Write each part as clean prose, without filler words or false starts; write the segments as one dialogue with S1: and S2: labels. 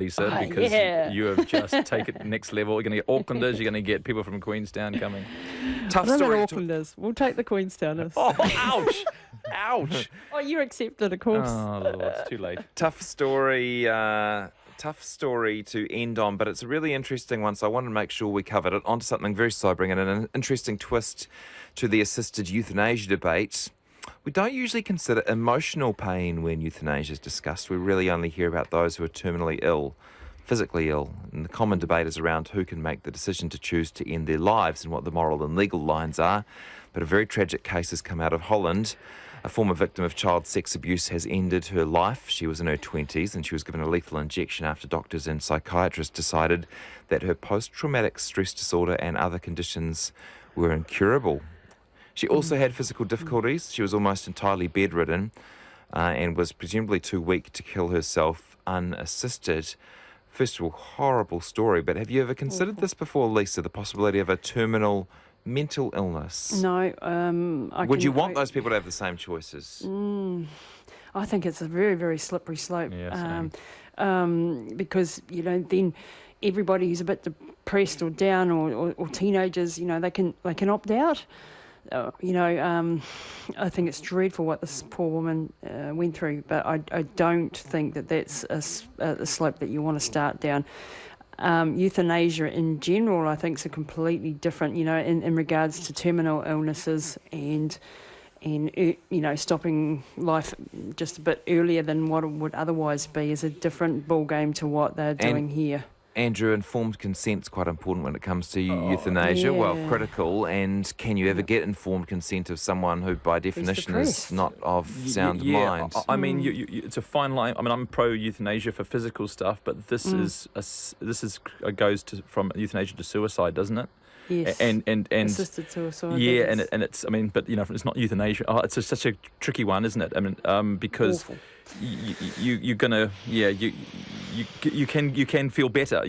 S1: Lisa, because
S2: yeah.
S1: you have just taken it next level. You're going to get Aucklanders, you're going to get people from Queenstown coming. Tough
S2: I don't
S1: story.
S2: know Aucklanders. We'll take the Queenstowners.
S1: Oh, ouch! Ouch!
S2: Oh, you're accepted, of course.
S1: Oh, Lord, it's too late.
S3: Tough story to end on, but it's a really interesting one, so I wanted to make sure we covered it. Onto something very sobering and an interesting twist to the assisted euthanasia debate. We don't usually consider emotional pain when euthanasia is discussed. We really only hear about those who are terminally ill, physically ill. And the common debate is around who can make the decision to choose to end their lives and what the moral and legal lines are. But a very tragic case has come out of Holland. A former victim of child sex abuse has ended her life. She was in her 20s and she was given a lethal injection after doctors and psychiatrists decided that her post-traumatic stress disorder and other conditions were incurable. She also had physical difficulties. She was almost entirely bedridden and was presumably too weak to kill herself unassisted. First of all, horrible story, but have you ever considered this before, Lisa, the possibility of a terminal mental illness?
S2: No.
S3: Would you want those people to have the same choices?
S2: I think it's a very, very slippery slope.
S1: Yeah,
S2: Because, then everybody who's a bit depressed or down or teenagers, they can opt out. I think it's dreadful what this poor woman went through, but I don't think that that's a slope that you want to start down. Euthanasia in general, I think, is a completely different, in regards to terminal illnesses and stopping life just a bit earlier than what it would otherwise be is a different ball game to what they're doing here.
S3: Andrew, informed consent's quite important when it comes to euthanasia.
S2: Yeah.
S3: Well, critical. And can you ever get informed consent of someone who, by definition, is not of sound mind?
S1: I mean, it's a fine line. I mean, I'm pro euthanasia for physical stuff, but this goes from euthanasia to suicide, doesn't it?
S2: Yes.
S1: And
S2: assisted suicide.
S1: yeah, and it's. I mean, but it's not euthanasia. Oh, it's such a tricky one, isn't it? I mean, because
S2: awful.
S1: You're gonna you can feel better.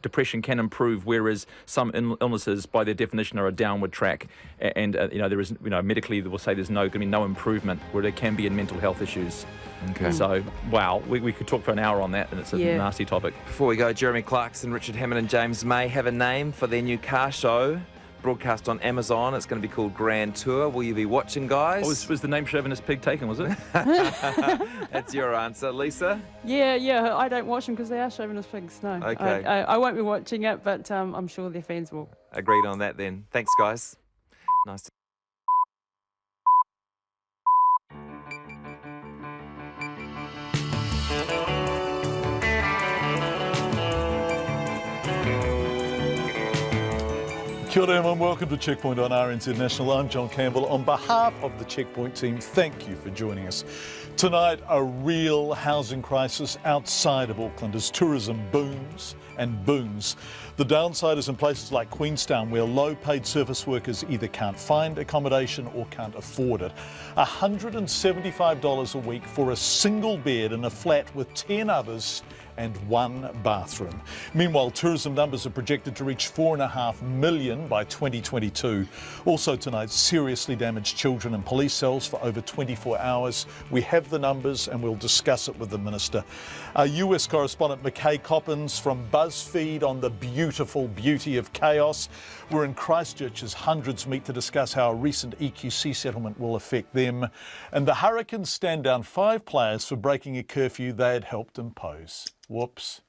S1: Depression can improve, whereas some illnesses by their definition are a downward track, and there is medically they will say there's going to be no improvement where there can be in mental health issues.
S3: Okay.
S1: So wow, we could talk for an hour on that, and it's a nasty topic.
S3: Before we go, Jeremy Clarkson, Richard Hammond and James May have a name for their new car show. Broadcast on Amazon. It's going to be called Grand Tour. Will you be watching, guys?
S1: Oh, was the name Chauvinist Pig taken, was it?
S3: That's your answer. Lisa?
S2: Yeah, I don't watch them because they are chauvinist pigs, no.
S3: Okay.
S2: I won't be watching it, but I'm sure their fans will.
S3: Agreed on that then. Thanks, guys. Nice to
S4: Kia ora and welcome to Checkpoint on RNZ National. I'm John Campbell. On behalf of the Checkpoint team, thank you for joining us. Tonight, a real housing crisis outside of Auckland as tourism booms and booms. The downside is in places like Queenstown, where low-paid service workers either can't find accommodation or can't afford it. $175 a week for a single bed in a flat with 10 others and one bathroom. Meanwhile, tourism numbers are projected to reach 4.5 million by 2022. Also tonight, seriously damaged children in police cells for over 24 hours. We have the numbers and we'll discuss it with the Minister. Our US correspondent McKay Coppins from BuzzFeed on the beautiful beauty of chaos. We're in Christchurch as hundreds meet to discuss how a recent EQC settlement will affect them. And the Hurricanes stand down 5 players for breaking a curfew they had helped impose. Whoops.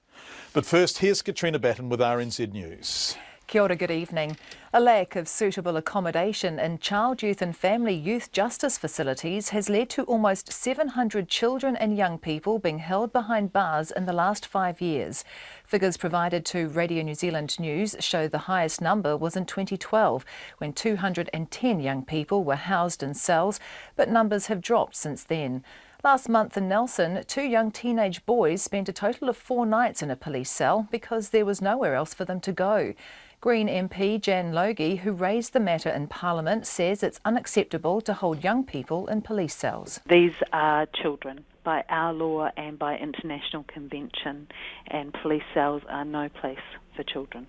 S4: But first, here's Katrina Batten with RNZ News.
S5: Kia ora, good evening. A lack of suitable accommodation in child, youth and family youth justice facilities has led to almost 700 children and young people being held behind bars in the last 5 years. Figures provided to Radio New Zealand News show the highest number was in 2012, when 210 young people were housed in cells, but numbers have dropped since then. Last month in Nelson, 2 young teenage boys spent a total of 4 nights in a police cell because there was nowhere else for them to go. Green MP Jan Logie, who raised the matter in Parliament, says it's unacceptable to hold young people in police cells.
S6: These are children by our law and by international convention, and police cells are no place for children.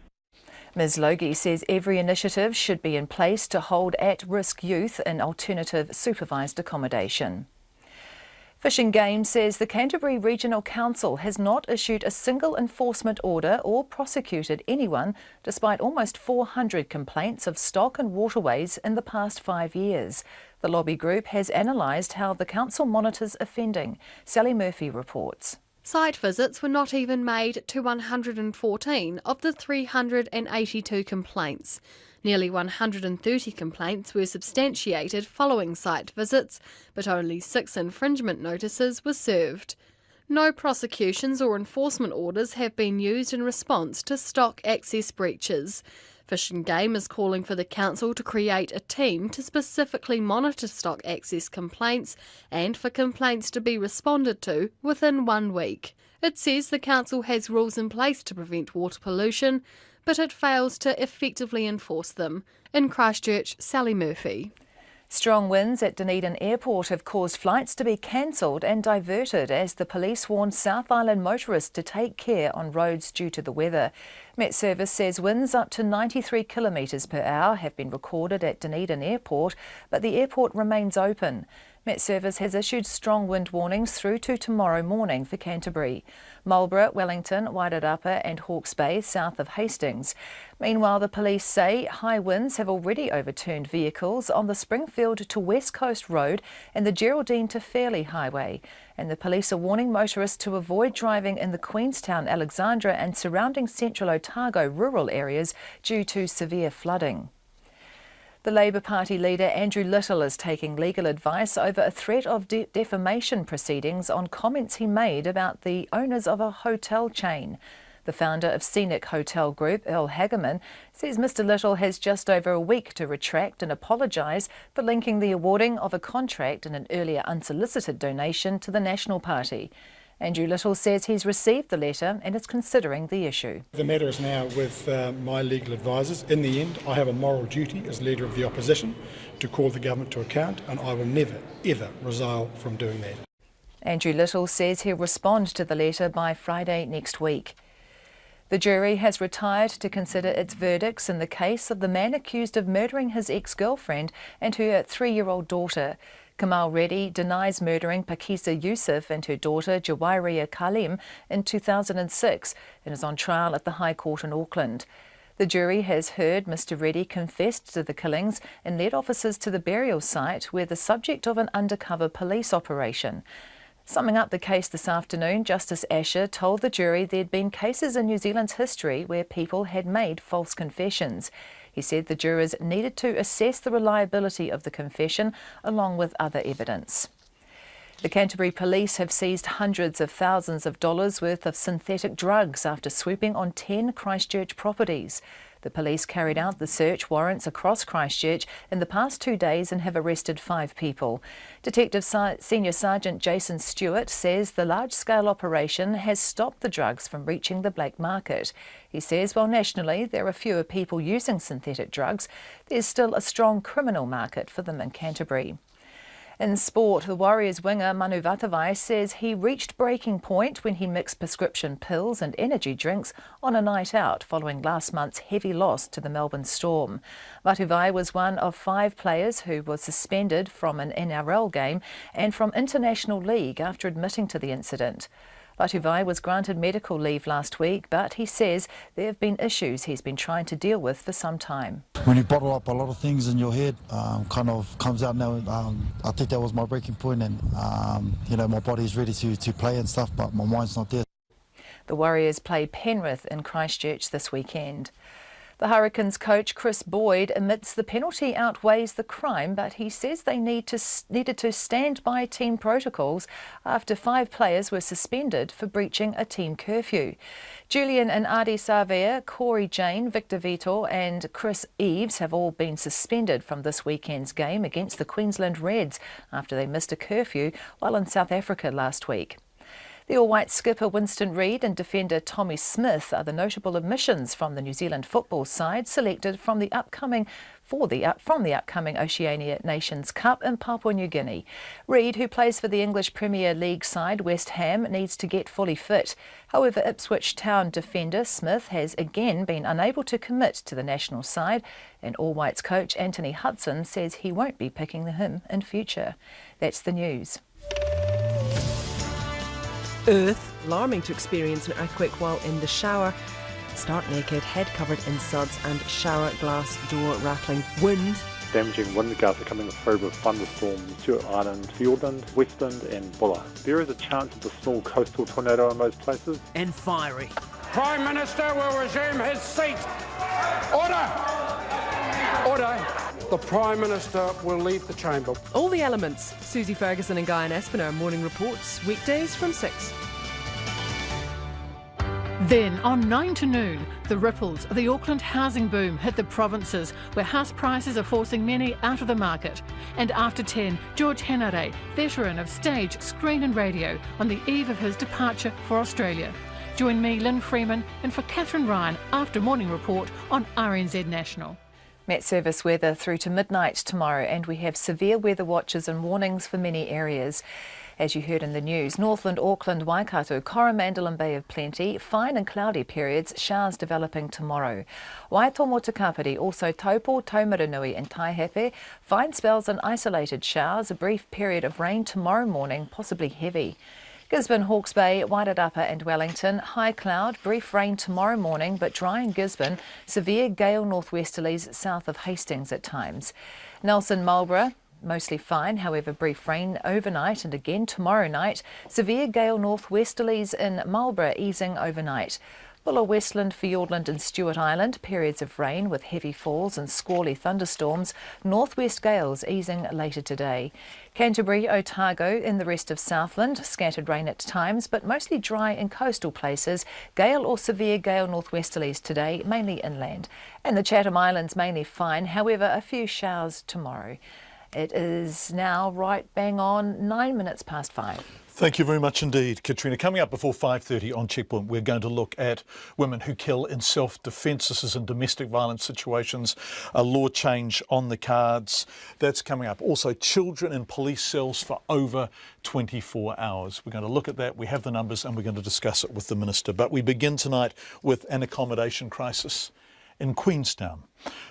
S5: Ms Logie says every initiative should be in place to hold at-risk youth in alternative supervised accommodation. Fish and Game says the Canterbury Regional Council has not issued a single enforcement order or prosecuted anyone despite almost 400 complaints of stock and waterways in the past 5 years. The lobby group has analysed how the council monitors offending. Sally Murphy reports.
S7: Site visits were not even made to 114 of the 382 complaints. Nearly 130 complaints were substantiated following site visits, but only 6 infringement notices were served. No prosecutions or enforcement orders have been used in response to stock access breaches. Fish and Game is calling for the council to create a team to specifically monitor stock access complaints and for complaints to be responded to within 1 week. It says the council has rules in place to prevent water pollution, but it fails to effectively enforce them. In Christchurch, Sally Murphy.
S5: Strong winds at Dunedin Airport have caused flights to be cancelled and diverted as the police warned South Island motorists to take care on roads due to the weather. Met Service says winds up to 93 kilometres per hour have been recorded at Dunedin Airport, but the airport remains open. Met Service has issued strong wind warnings through to tomorrow morning for Canterbury, Marlborough, Wellington, Wairarapa and Hawke's Bay south of Hastings. Meanwhile, the police say high winds have already overturned vehicles on the Springfield to West Coast Road and the Geraldine to Fairlie Highway. And the police are warning motorists to avoid driving in the Queenstown, Alexandra and surrounding Central Otago rural areas due to severe flooding. The Labour Party leader Andrew Little is taking legal advice over a threat of defamation proceedings on comments he made about the owners of a hotel chain. The founder of Scenic Hotel Group, Earl Hageman, says Mr Little has just over a week to retract and apologise for linking the awarding of a contract and an earlier unsolicited donation to the National Party. Andrew Little says he's received the letter and is considering the issue.
S8: The matter is now with my legal advisors. In the end, I have a moral duty as leader of the opposition to call the government to account, and I will never, ever resile from doing that.
S5: Andrew Little says he'll respond to the letter by Friday next week. The jury has retired to consider its verdicts in the case of the man accused of murdering his ex-girlfriend and her 3-year-old daughter. Kamal Reddy denies murdering Pakisa Yusuf and her daughter Jawairia Kalim in 2006 and is on trial at the High Court in Auckland. The jury has heard Mr Reddy confessed to the killings and led officers to the burial site where the subject of an undercover police operation. Summing up the case this afternoon, Justice Asher told the jury there'd been cases in New Zealand's history where people had made false confessions. He said the jurors needed to assess the reliability of the confession along with other evidence. The Canterbury Police have seized hundreds of thousands of dollars worth of synthetic drugs after swooping on 10 Christchurch properties. The police carried out the search warrants across Christchurch in the past 2 days and have arrested 5 people. Detective Senior Sergeant Jason Stewart says the large-scale operation has stopped the drugs from reaching the black market. He says while nationally there are fewer people using synthetic drugs, there's still a strong criminal market for them in Canterbury. In sport, the Warriors winger Manu Vatuvei says he reached breaking point when he mixed prescription pills and energy drinks on a night out following last month's heavy loss to the Melbourne Storm. Vatuvei was one of 5 players who was suspended from an NRL game and from International League after admitting to the incident. Vatuvei was granted medical leave last week, but he says there have been issues he's been trying to deal with for some time.
S9: When you bottle up a lot of things in your head, kind of comes out now. I think that was my breaking point, and my body's ready to play and stuff, but my mind's not there.
S5: The Warriors play Penrith in Christchurch this weekend. The Hurricanes coach Chris Boyd admits the penalty outweighs the crime, but he says they needed to stand by team protocols after 5 players were suspended for breaching a team curfew. Julian and Adi Savea, Corey Jane, Victor Vitor and Chris Eves have all been suspended from this weekend's game against the Queensland Reds after they missed a curfew while in South Africa last week. The All-White skipper Winston Reid and defender Tommy Smith are the notable omissions from the New Zealand football side selected from the upcoming Oceania Nations Cup in Papua New Guinea. Reid, who plays for the English Premier League side West Ham, needs to get fully fit. However, Ipswich Town defender Smith has again been unable to commit to the national side, and All-Whites coach Anthony Hudson says he won't be picking him in future. That's the news.
S10: Earth, alarming to experience an earthquake while in the shower. Stark naked, head covered in suds and shower glass door rattling. Wind.
S11: Damaging wind gusts are coming through with thunderstorms, Stewart Island, Fiordland, Westland and Buller. There is a chance of a small coastal tornado in most places.
S10: And fiery.
S12: Prime Minister will resume his seat. Order! Order! The Prime Minister will leave the chamber.
S10: All the elements. Susie Ferguson and Guy Aspinall, morning reports, weekdays from 6.
S13: Then, on 9 to noon, the ripples of the Auckland housing boom hit the provinces, where house prices are forcing many out of the market. And after 10, George Henare, veteran of stage, screen and radio, on the eve of his departure for Australia. Join me, Lynn Freeman, and for Catherine Ryan after Morning Report on RNZ National.
S5: Met Service weather through to midnight tomorrow, and we have severe weather watches and warnings for many areas. As you heard in the news, Northland, Auckland, Waikato, Coromandel and Bay of Plenty, fine and cloudy periods, showers developing tomorrow. Waitomo to Kapiti, also Taupo, Taumaranui and Taihape, fine spells and isolated showers, a brief period of rain tomorrow morning, possibly heavy. Gisborne, Hawke's Bay, Wairarapa and Wellington, high cloud, brief rain tomorrow morning but dry in Gisborne, severe gale northwesterlies south of Hastings at times. Nelson, Marlborough, mostly fine, however brief rain overnight and again tomorrow night. Severe gale northwesterlies in Marlborough easing overnight. Buller, Westland, Fiordland and Stewart Island, periods of rain with heavy falls and squally thunderstorms. Northwest gales easing later today. Canterbury, Otago in the rest of Southland, scattered rain at times but mostly dry in coastal places. Gale or severe gale northwesterlies today, mainly inland. And the Chatham Islands mainly fine, however a few showers tomorrow. It is now right bang on 9 minutes past 5.
S4: Thank you very much indeed, Katrina. Coming up before 5:30 on Checkpoint, we're going to look at women who kill in self-defence. This is in domestic violence situations, a law change on the cards. That's coming up. Also, children in police cells for over 24 hours. We're going to look at that. We have the numbers and we're going to discuss it with the Minister. But we begin tonight with an accommodation crisis in Queenstown.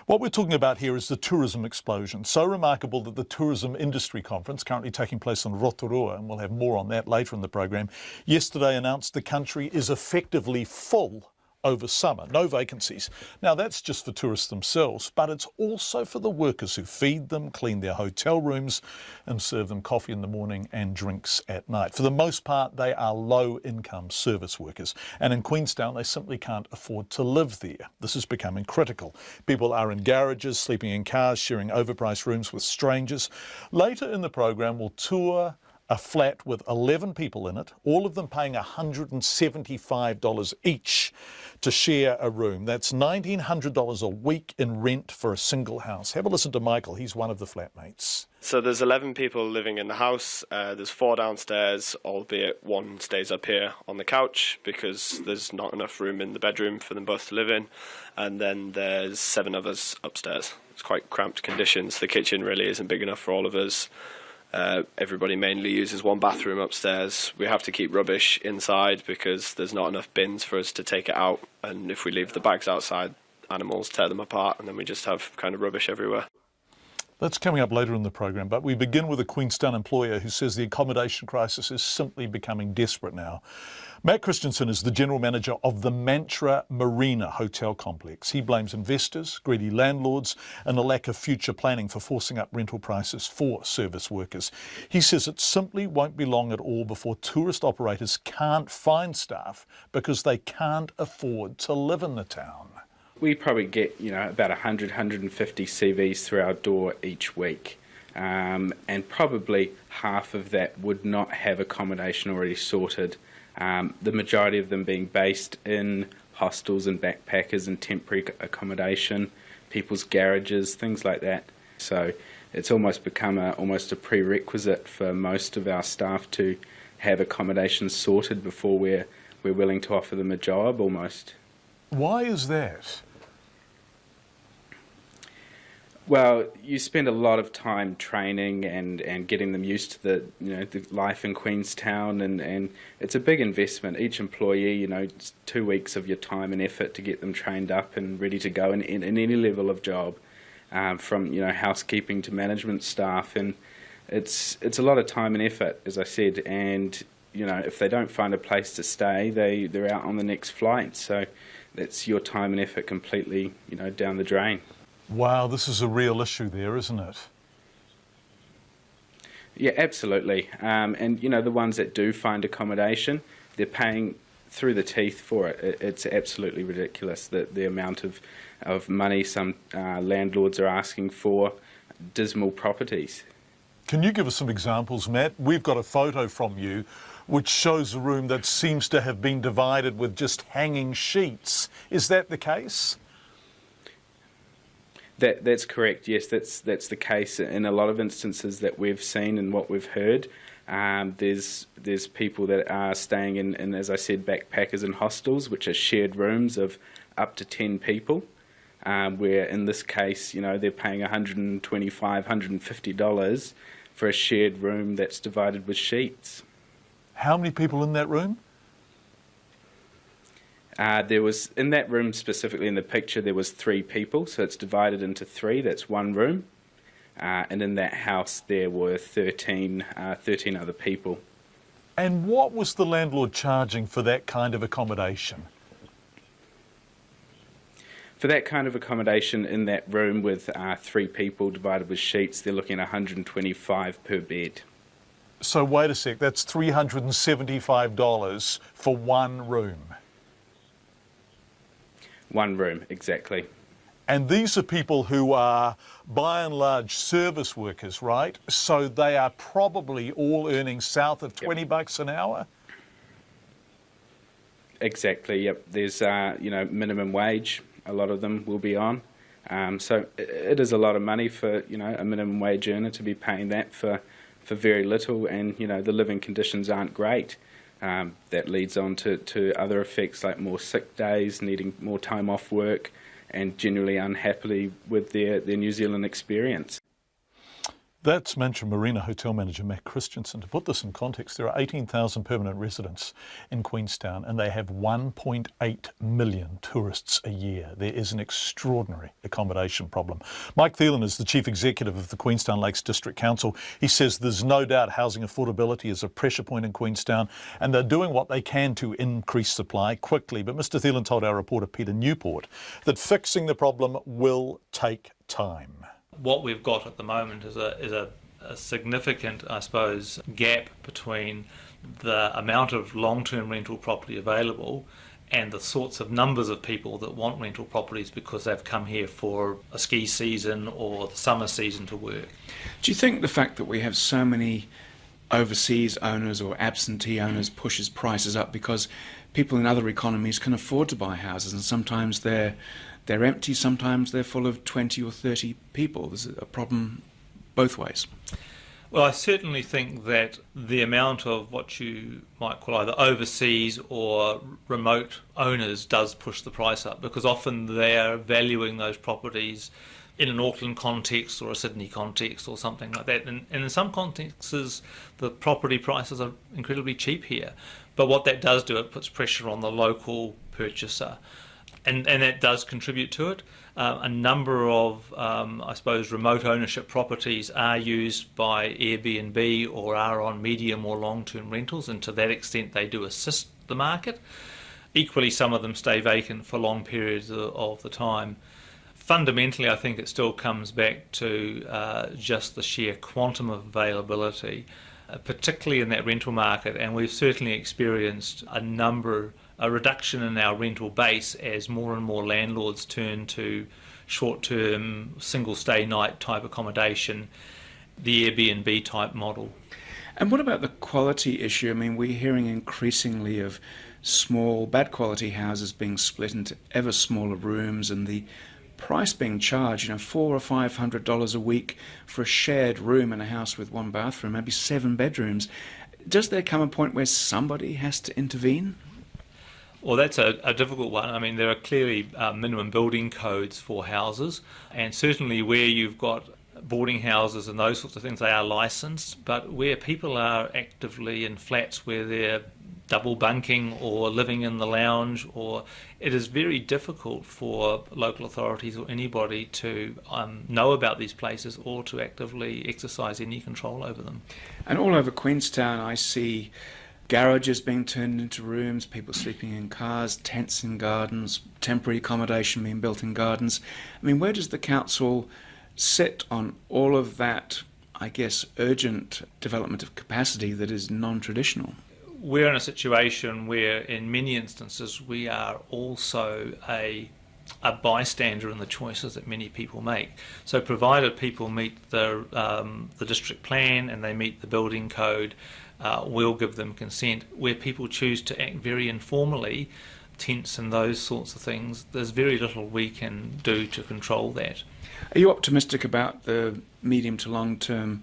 S4: What we're talking about here is the tourism explosion. So remarkable that the Tourism Industry Conference, currently taking place in Rotorua, and we'll have more on that later in the program, yesterday announced the country is effectively full over summer, no vacancies. Now that's just for tourists themselves, but it's also for the workers who feed them, clean their hotel rooms and serve them coffee in the morning and drinks at night. For the most part, they are low-income service workers. And in Queenstown, they simply can't afford to live there. This is becoming critical. People are in garages, sleeping in cars, sharing overpriced rooms with strangers. Later in the program, we'll tour a flat with 11 people in it, all of them paying $175 each to share a room. That's $1,900 a week in rent for a single house. Have a listen to Michael. He's one of the flatmates.
S14: So there's 11 people living in the house. There's 4 downstairs, albeit one stays up here on the couch because there's not enough room in the bedroom for them both to live in. And then there's 7 of us upstairs. It's quite cramped conditions. The kitchen really isn't big enough for all of us. Everybody mainly uses one bathroom upstairs. We have to keep rubbish inside because there's not enough bins for us to take it out. And if we leave the bags outside, animals tear them apart and then we just have kind of rubbish everywhere.
S4: That's coming up later in the program, but we begin with a Queenstown employer who says the accommodation crisis is simply becoming desperate now. Matt Christensen is the general manager of the Mantra Marina Hotel Complex. He blames investors, greedy landlords and a lack of future planning for forcing up rental prices for service workers. He says it simply won't be long at all before tourist operators can't find staff because they can't afford to live in the town.
S15: We probably get, about 100, 150 CVs through our door each week. And probably half of that would not have accommodation already sorted. The majority of them being based in hostels and backpackers and temporary accommodation, people's garages, things like that. So it's almost become almost a prerequisite for most of our staff to have accommodation sorted before we're willing to offer them a job almost.
S4: Why is that?
S15: Well, you spend a lot of time training and getting them used to the life in Queenstown, and it's a big investment. Each employee, it's 2 weeks of your time and effort to get them trained up and ready to go in any level of job, from housekeeping to management staff, and it's a lot of time and effort, as I said, and if they don't find a place to stay, they're out on the next flight. So that's your time and effort completely, down the drain.
S4: Wow, this is a real issue there, isn't it?
S15: Yeah, absolutely. And, the ones that do find accommodation, they're paying through the teeth for it. It's absolutely ridiculous, the amount of money some landlords are asking for dismal properties.
S4: Can you give us some examples, Matt? We've got a photo from you which shows a room that seems to have been divided with just hanging sheets. Is that the case?
S15: That's correct, yes, that's the case in a lot of instances that we've seen and what we've heard. There's people that are staying in, as I said, backpackers and hostels, which are shared rooms of up to 10 people, where in this case, they're paying $125, $150 for a shared room that's divided with sheets.
S4: How many people in that room?
S15: There was, in that room specifically in the picture, there was 3 people, so it's divided into 3, that's one room. And in that house there were 13 other people.
S4: And what was the landlord charging for that kind of accommodation?
S15: For that kind of accommodation in that room with 3 people divided with sheets, they're looking at $125 per bed.
S4: So wait a sec, that's $375 for one room?
S15: One room, exactly.
S4: And these are people who are, by and large, service workers, right? So they are probably all earning south of $20 an hour?
S15: Exactly, yep. There's, minimum wage, a lot of them will be on. So it is a lot of money for, a minimum wage earner to be paying that for very little, and, the living conditions aren't great. That leads on to other effects like more sick days, needing more time off work, and generally unhappily with their New Zealand experience.
S4: That's Mantra Marina Hotel Manager Matt Christensen. To put this in context, there are 18,000 permanent residents in Queenstown and they have 1.8 million tourists a year. There is an extraordinary accommodation problem. Mike Thielen is the Chief Executive of the Queenstown Lakes District Council. He says there's no doubt housing affordability is a pressure point in Queenstown and they're doing what they can to increase supply quickly. But Mr Thielen told our reporter Peter Newport that fixing the problem will take time.
S16: What we've got at the moment is a significant, I suppose, gap between the amount of long-term rental property available and the sorts of numbers of people that want rental properties because they've come here for a ski season or the summer season to work.
S17: Do you think the fact that we have so many overseas owners or absentee owners pushes prices up because people in other economies can afford to buy houses and sometimes they're empty, sometimes they're full of 20 or 30 people? There's a problem both ways.
S16: Well, I certainly think that the amount of what you might call either overseas or remote owners does push the price up because often they're valuing those properties in an Auckland context or a Sydney context or something like that. And in some contexts, the property prices are incredibly cheap here. But what that does do, it puts pressure on the local purchaser. And that does contribute to it. A number of, I suppose, remote ownership properties are used by Airbnb or are on medium or long-term rentals, and to that extent they do assist the market. Equally, some of them stay vacant for long periods of the time. Fundamentally, I think it still comes back to just the sheer quantum of availability, particularly in that rental market, and we've certainly experienced a reduction in our rental base as more and more landlords turn to short-term, single-stay night type accommodation, the Airbnb type model.
S17: And what about the quality issue? I mean, we're hearing increasingly of small, bad quality houses being split into ever smaller rooms and the price being charged, $400 or $500 a week for a shared room in a house with one bathroom, maybe 7 bedrooms. Does there come a point where somebody has to intervene?
S16: Well, that's a difficult one. I mean, there are clearly minimum building codes for houses, and certainly where you've got boarding houses and those sorts of things, they are licensed, but where people are actively in flats where they're double bunking or living in the lounge, or it is very difficult for local authorities or anybody to know about these places or to actively exercise any control over them.
S17: And all over Queenstown I see garages being turned into rooms, people sleeping in cars, tents in gardens, temporary accommodation being built in gardens. I mean, where does the council sit on all of that, I guess, urgent development of capacity that is non-traditional?
S16: We're in a situation where in many instances we are also a bystander in the choices that many people make. So provided people meet the district plan and they meet the building code, we'll give them consent. Where people choose to act very informally, tents and those sorts of things, there's very little we can do to control that.
S17: Are you optimistic about the medium to long-term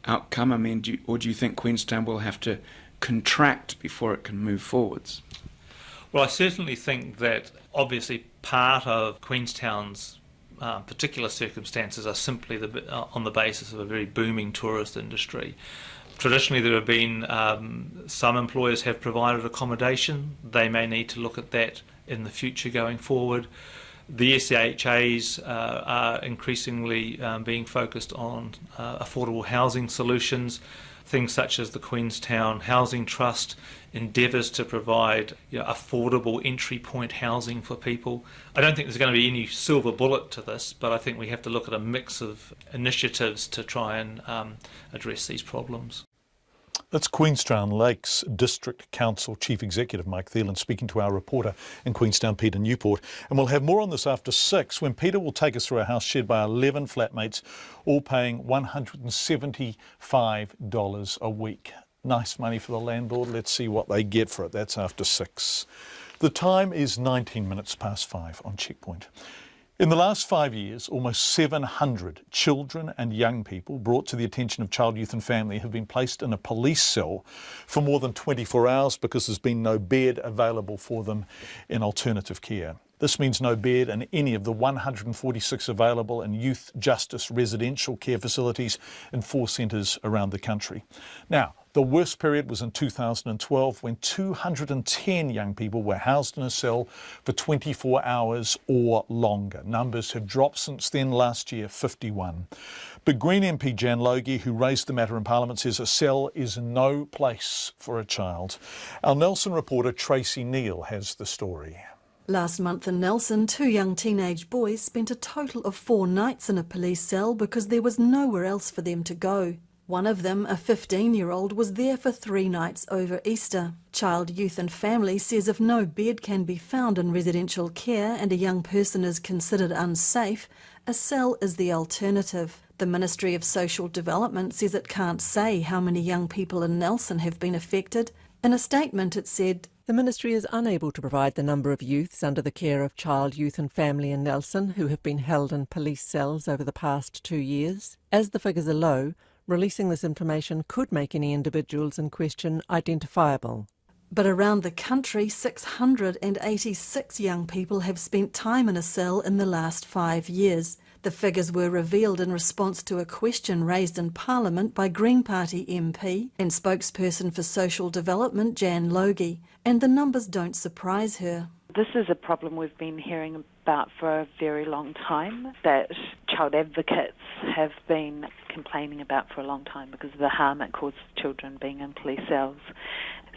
S17: outcome? I mean, do you think Queenstown will have to contract before it can move forwards?
S16: Well, I certainly think that obviously part of Queenstown's particular circumstances are simply on the basis of a very booming tourist industry. Traditionally there have been some employers have provided accommodation. They may need to look at that in the future going forward. The SHAs are increasingly being focused on affordable housing solutions. Things such as the Queenstown Housing Trust endeavours to provide affordable entry point housing for people. I don't think there's going to be any silver bullet to this, but I think we have to look at a mix of initiatives to try and address these problems.
S4: That's Queenstown Lakes District Council Chief Executive Mike Thielen speaking to our reporter in Queenstown, Peter Newport. And we'll have more on this after 6 when Peter will take us through a house shared by 11 flatmates, all paying $175 a week. Nice money for the landlord. Let's see what they get for it. That's after 6. The time is 19 minutes past 5 on Checkpoint. In the last 5 years, almost 700 children and young people brought to the attention of Child, Youth and Family have been placed in a police cell for more than 24 hours because there's been no bed available for them in alternative care. This means no bed in any of the 146 available in youth justice residential care facilities in 4 centres around the country. Now, the worst period was in 2012 when 210 young people were housed in a cell for 24 hours or longer. Numbers have dropped since then, last year 51. But Green MP Jan Logie, who raised the matter in Parliament, says a cell is no place for a child. Our Nelson reporter Tracy Neal has the story.
S18: Last month in Nelson, 2 young teenage boys spent a total of 4 nights in a police cell because there was nowhere else for them to go. One of them, a 15-year-old, was there for 3 nights over Easter. Child, Youth and Family says if no bed can be found in residential care and a young person is considered unsafe, a cell is the alternative. The Ministry of Social Development says it can't say how many young people in Nelson have been affected. In a statement it said,
S19: "The Ministry is unable to provide the number of youths under the care of Child, Youth and Family in Nelson who have been held in police cells over the past 2 years. As the figures are low, releasing this information could make any individuals in question identifiable."
S18: But around the country, 686 young people have spent time in a cell in the last 5 years. The figures were revealed in response to a question raised in Parliament by Green Party MP and spokesperson for social development Jan Logie, and the numbers don't surprise her.
S6: This is a problem we've been hearing about for a very long time, that child advocates have been complaining about for a long time because of the harm it causes children being in police cells.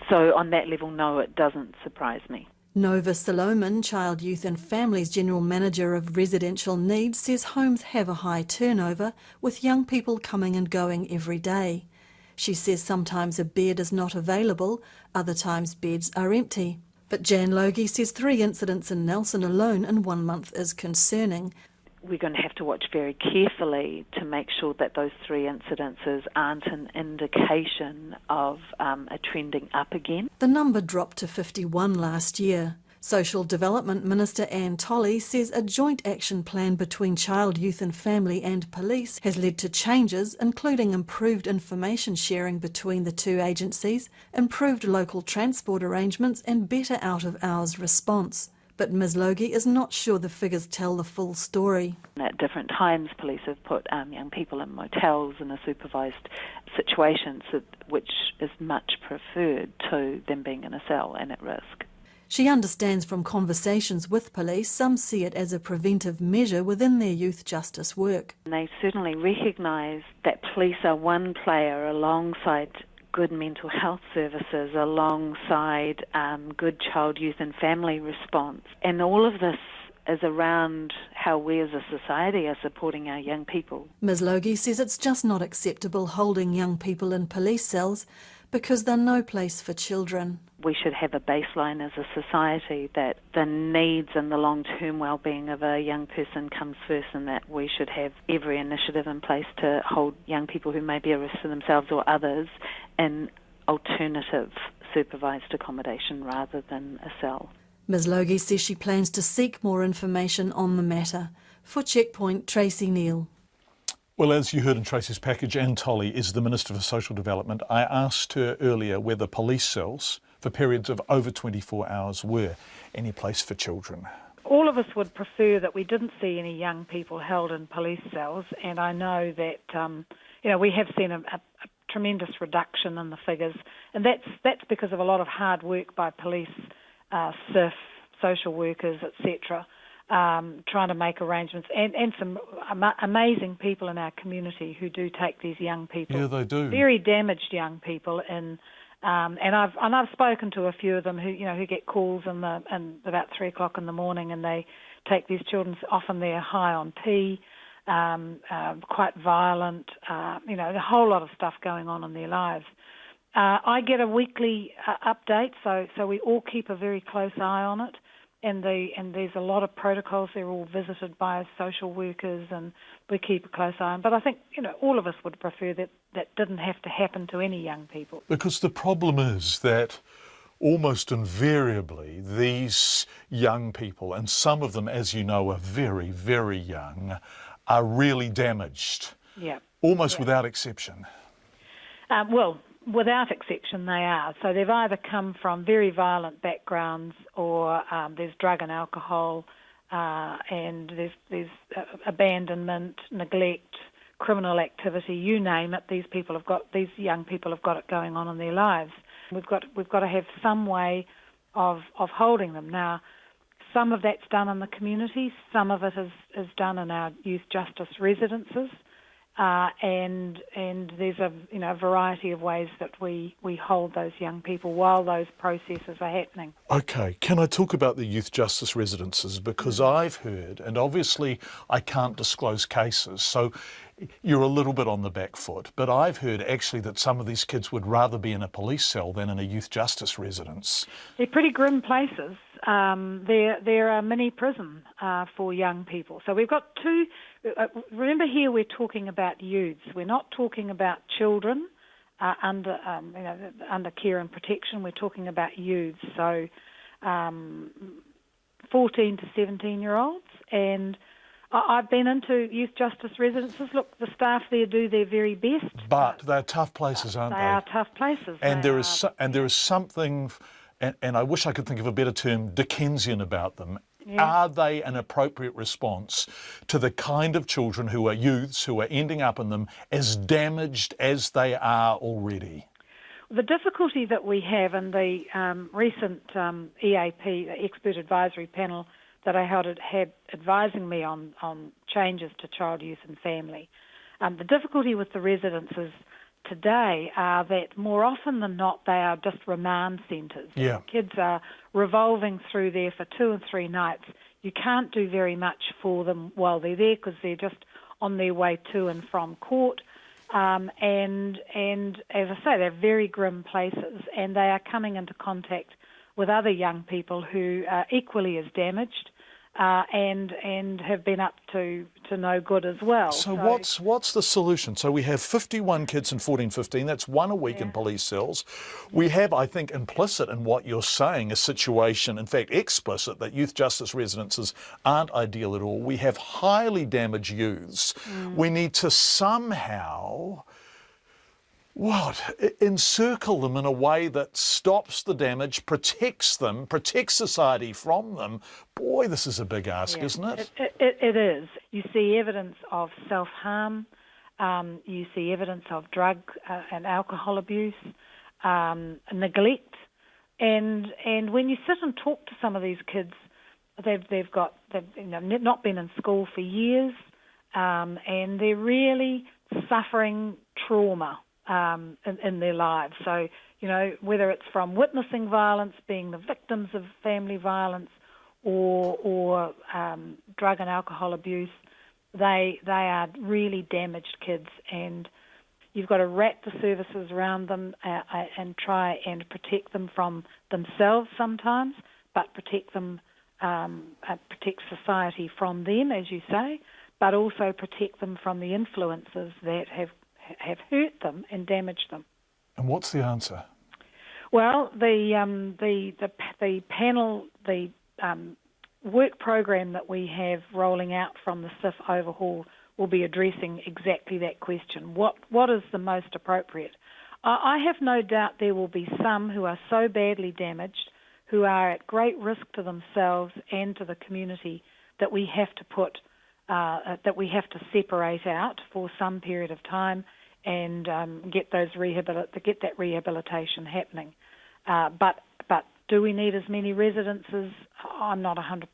S6: So on that level, no, it doesn't surprise me.
S18: Nova Solomon, Child, Youth and Families General Manager of Residential Needs, says homes have a high turnover, with young people coming and going every day. She says sometimes a bed is not available, other times beds are empty. But Jan Logie says 3 incidents in Nelson alone in 1 month is concerning.
S6: We're going to have to watch very carefully to make sure that those 3 incidences aren't an indication of a trending up again.
S18: The number dropped to 51 last year. Social Development Minister Anne Tolley says a joint action plan between Child, Youth and Family and Police has led to changes, including improved information sharing between the 2 agencies, improved local transport arrangements and better out-of-hours response. But Ms Logie is not sure the figures tell the full story.
S6: At different times, police have put young people in motels in a supervised situation, which is much preferred to them being in a cell and at risk.
S18: She understands from conversations with police some see it as a preventive measure within their youth justice work.
S6: And they certainly recognise that police are one player alongside good mental health services alongside good child, youth and family response. And all of this is around how we as a society are supporting our young people.
S18: Ms Logie says it's just not acceptable holding young people in police cells because they're no place for children.
S6: We should have a baseline as a society that the needs and the long-term well-being of a young person comes first, and that we should have every initiative in place to hold young people who may be a risk to themselves or others in alternative supervised accommodation rather than a cell.
S18: Ms Logie says she plans to seek more information on the matter. For Checkpoint, Tracy Neal.
S4: Well, as you heard in Tracy's package, Anne Tolley is the Minister for Social Development. I asked her earlier whether police cells for periods of over 24 hours were any place for children.
S20: All of us would prefer that we didn't see any young people held in police cells, and I know that we have seen a tremendous reduction in the figures, and that's because of a lot of hard work by police, SIF, social workers, etc., trying to make arrangements, and some amazing people in our community who do take these young people.
S4: Yeah, they do.
S20: Very damaged young people in. And I've spoken to a few of them who get calls in about 3 o'clock in the morning, and they take these children. Often they're high on tea, quite violent. A whole lot of stuff going on in their lives. I get a weekly update, so we all keep a very close eye on it. And there's a lot of protocols. They're all visited by social workers, and we keep a close eye on. But I think all of us would prefer that didn't have to happen to any young people.
S4: Because the problem is that almost invariably these young people, and some of them, as you know, are very, very young, are really damaged.
S20: Yeah.
S4: Almost without exception.
S20: Without exception, they are. So they've either come from very violent backgrounds, or there's drug and alcohol, and there's abandonment, neglect, criminal activity. You name it. These young people have got it going on in their lives. We've got to have some way of holding them. Now, some of that's done in the community. Some of it is done in our youth justice residences. And there's a variety of ways that we hold those young people while those processes are happening.
S4: Okay, can I talk about the youth justice residences? Because I've heard, and obviously I can't disclose cases, so you're a little bit on the back foot, but I've heard actually that some of these kids would rather be in a police cell than in a youth justice residence.
S20: They're pretty grim places. They're a mini prison for young people. So we've got two. Remember, here we're talking about youths. We're not talking about children under care and protection. We're talking about youths. So 14 to 17-year-olds. And I've been into youth justice residences. Look, the staff there do their very best.
S4: But they're tough places, aren't they?
S20: They are tough places.
S4: And there is something, and I wish I could think of a better term, Dickensian about them. Yeah. Are they an appropriate response to the kind of children who are youths who are ending up in them as damaged as they are already?
S20: The difficulty that we have in the recent EAP, the Expert Advisory Panel that I had advising me on changes to child, youth and family, the difficulty with the residences today are that more often than not they are just remand centres.
S4: Yeah.
S20: Kids are revolving through there for 2 and 3 nights. You can't do very much for them while they're there because they're just on their way to and from court. And as I say, they're very grim places, and they are coming into contact with other young people who are equally as damaged and have been up to no good as well.
S4: So what's the solution? So we have 51 kids in 14-15, that's 1 a week in police cells. We have, I think, implicit in what you're saying, a situation, in fact explicit, that youth justice residences aren't ideal at all. We have highly damaged youths. We need to somehow encircle them in a way that stops the damage, protects them, protects society from them. Boy, this is a big ask, isn't it?
S20: It is. You see evidence of self-harm, you see evidence of drug and alcohol abuse, neglect, and when you sit and talk to some of these kids, they've not been in school for years, and they're really suffering trauma. in their lives. So, whether it's from witnessing violence, being the victims of family violence, or drug and alcohol abuse, they are really damaged kids, and you've got to wrap the services around them and try and protect them from themselves sometimes, but protect society from them, as you say, but also protect them from the influences that have hurt them and damaged them.
S4: And what's the answer?
S20: Well, the panel, the work program that we have rolling out from the SIF overhaul will be addressing exactly that question. What is the most appropriate? I have no doubt there will be some who are so badly damaged, who are at great risk to themselves and to the community, that we have to separate out for some period of time and get that rehabilitation happening. But do we need as many residences? I'm not 100%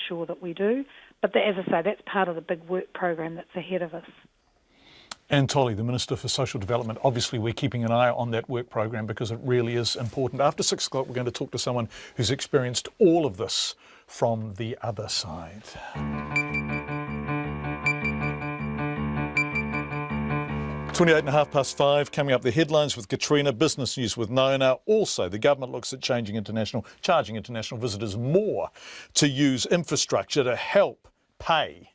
S20: sure that we do. But as I say, that's part of the big work program that's ahead of us.
S4: Anne Tolley, the Minister for Social Development. Obviously, we're keeping an eye on that work program because it really is important. After 6 o'clock, we're going to talk to someone who's experienced all of this from the other side. 5:28 coming up, the headlines with Katrina, business news with Nona. Also, the government looks at charging international visitors more to use infrastructure to help pay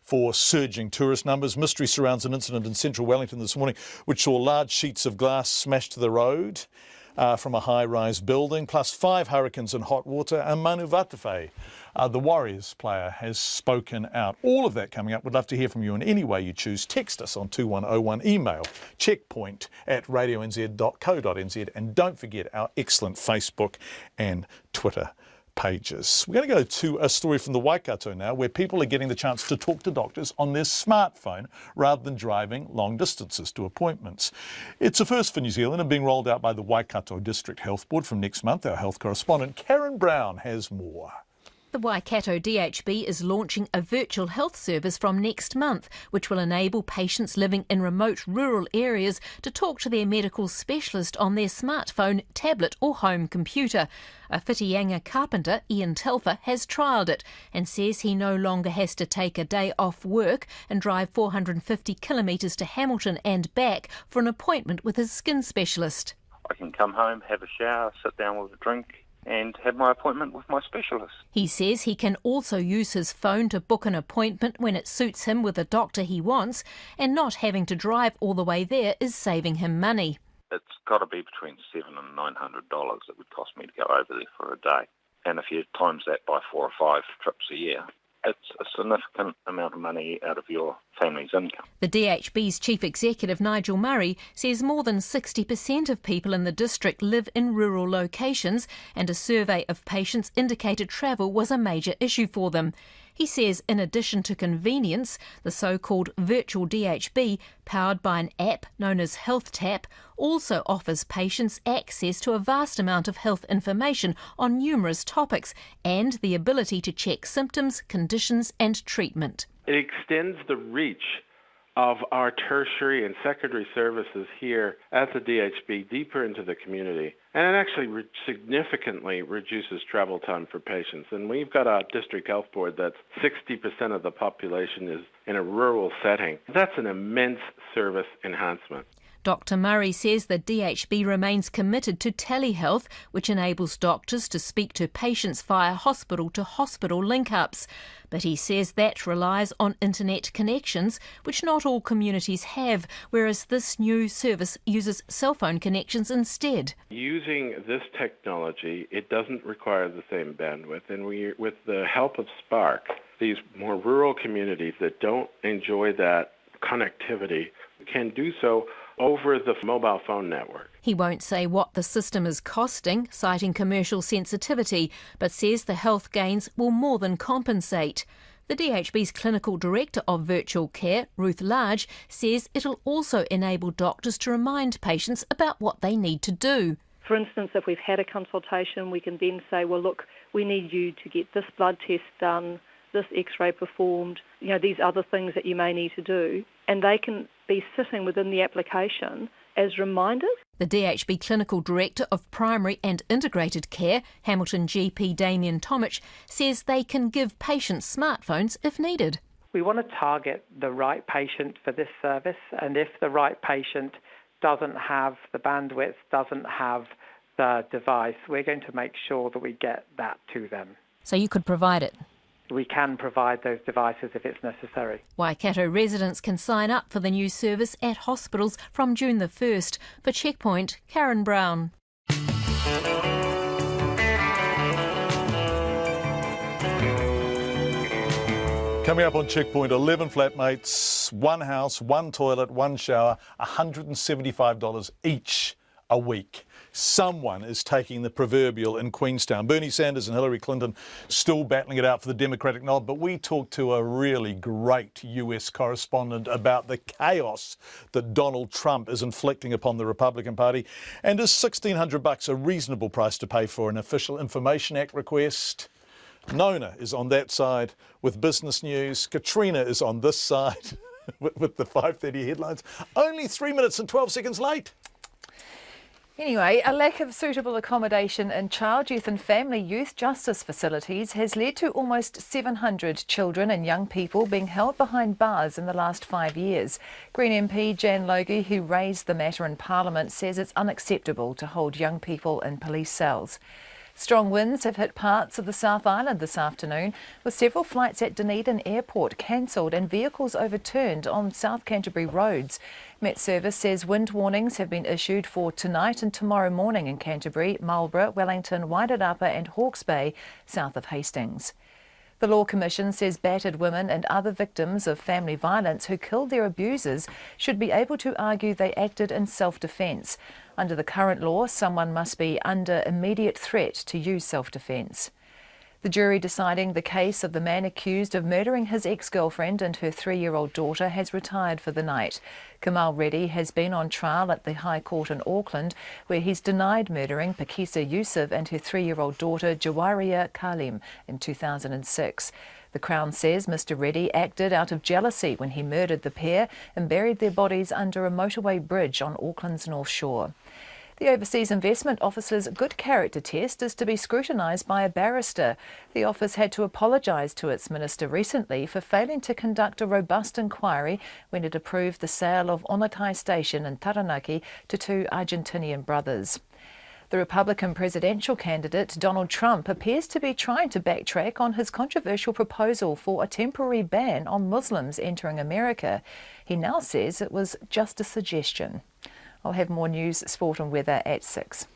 S4: for surging tourist numbers. Mystery surrounds an incident in central Wellington this morning which saw large sheets of glass smashed to the road from a high-rise building, plus 5 hurricanes and hot water. And Manu Vatuvei, the Warriors player, has spoken out. All of that coming up. We'd love to hear from you in any way you choose. Text us on 2101, email checkpoint@radionz.co.nz, and don't forget our excellent Facebook and Twitter pages. We're going to go to a story from the Waikato now, where people are getting the chance to talk to doctors on their smartphone rather than driving long distances to appointments. It's a first for New Zealand and being rolled out by the Waikato District Health Board from next month. Our health correspondent Karen Brown has more.
S21: The Waikato DHB is launching a virtual health service from next month, which will enable patients living in remote rural areas to talk to their medical specialist on their smartphone, tablet or home computer. A Whitianga carpenter, Ian Telfer, has trialled it and says he no longer has to take a day off work and drive 450 kilometres to Hamilton and back for an appointment with his skin specialist.
S22: I can come home, have a shower, sit down with a drink and have my appointment with my specialist.
S21: He says he can also use his phone to book an appointment when it suits him with a doctor he wants, and not having to drive all the way there is saving him money.
S22: It's got to be between $700 and $900 it would cost me to go over there for a day. And if you times that by 4 or 5 trips a year, it's a significant amount of money out of your family's income.
S21: The DHB's Chief Executive, Nigel Murray, says more than 60% of people in the district live in rural locations, and a survey of patients indicated travel was a major issue for them. He says in addition to convenience, the so-called virtual DHB, powered by an app known as Health Tap, also offers patients access to a vast amount of health information on numerous topics and the ability to check symptoms, conditions and treatment.
S23: It extends the reach of our tertiary and secondary services here at the DHB deeper into the community. And it actually significantly reduces travel time for patients. And we've got a district health board that's 60% of the population is in a rural setting. That's an immense service enhancement.
S21: Dr Murray says the DHB remains committed to telehealth, which enables doctors to speak to patients via hospital-to-hospital link-ups. But he says that relies on internet connections, which not all communities have, whereas this new service uses cell phone connections instead.
S23: Using this technology, it doesn't require the same bandwidth, and with the help of Spark, these more rural communities that don't enjoy that connectivity can do so over the mobile phone network.
S21: He won't say what the system is costing, citing commercial sensitivity, but says the health gains will more than compensate. The DHB's clinical director of virtual care, Ruth Large, says it'll also enable doctors to remind patients about what they need to do.
S24: For instance, if we've had a consultation, we can then say, well, look, we need you to get this blood test done, this x-ray performed, these other things that you may need to do. And they can be sitting within the application as reminders.
S21: The DHB Clinical Director of Primary and Integrated Care, Hamilton GP Damien Tomich, says they can give patients smartphones if needed.
S1: We want to target the right patient for this service, and if the right patient doesn't have the bandwidth, doesn't have the device, we're going to make sure that we get that to them.
S21: So you could provide it?
S1: We can provide those devices if it's necessary.
S21: Waikato residents can sign up for the new service at hospitals from June the 1st. For Checkpoint, Karen Brown.
S4: Coming up on Checkpoint, 11 flatmates, one house, one toilet, one shower, $175 each a week. Someone is taking the proverbial in Queenstown. Bernie Sanders and Hillary Clinton still battling it out for the Democratic nod, but we talked to a really great US correspondent about the chaos that Donald Trump is inflicting upon the Republican Party. And is $1,600 a reasonable price to pay for an Official Information Act request? Nona is on that side with business news. Katrina is on this side with the 5:30 headlines. Only 3 minutes and 12 seconds late.
S5: Anyway, a lack of suitable accommodation in child, youth and family youth justice facilities has led to almost 700 children and young people being held behind bars in the last 5 years. Green MP Jan Logie, who raised the matter in Parliament, says it's unacceptable to hold young people in police cells. Strong winds have hit parts of the South Island this afternoon, with several flights at Dunedin Airport cancelled and vehicles overturned on South Canterbury roads. Met Service says wind warnings have been issued for tonight and tomorrow morning in Canterbury, Marlborough, Wellington, Wairarapa and Hawke's Bay, south of Hastings. The Law Commission says battered women and other victims of family violence who killed their abusers should be able to argue they acted in self-defence. Under the current law, someone must be under immediate threat to use self-defence. The jury deciding the case of the man accused of murdering his ex-girlfriend and her 3-year-old daughter has retired for the night. Kamal Reddy has been on trial at the High Court in Auckland, where he's denied murdering Pakisa Yusuf and her 3-year-old daughter Jawaria Kalim in 2006. The Crown says Mr Reddy acted out of jealousy when he murdered the pair and buried their bodies under a motorway bridge on Auckland's North Shore. The Overseas Investment Office's good character test is to be scrutinised by a barrister. The office had to apologise to its minister recently for failing to conduct a robust inquiry when it approved the sale of Onatai Station in Taranaki to 2 Argentinian brothers. The Republican presidential candidate Donald Trump appears to be trying to backtrack on his controversial proposal for a temporary ban on Muslims entering America. He now says it was just a suggestion. I'll have more news, sport and weather at 6.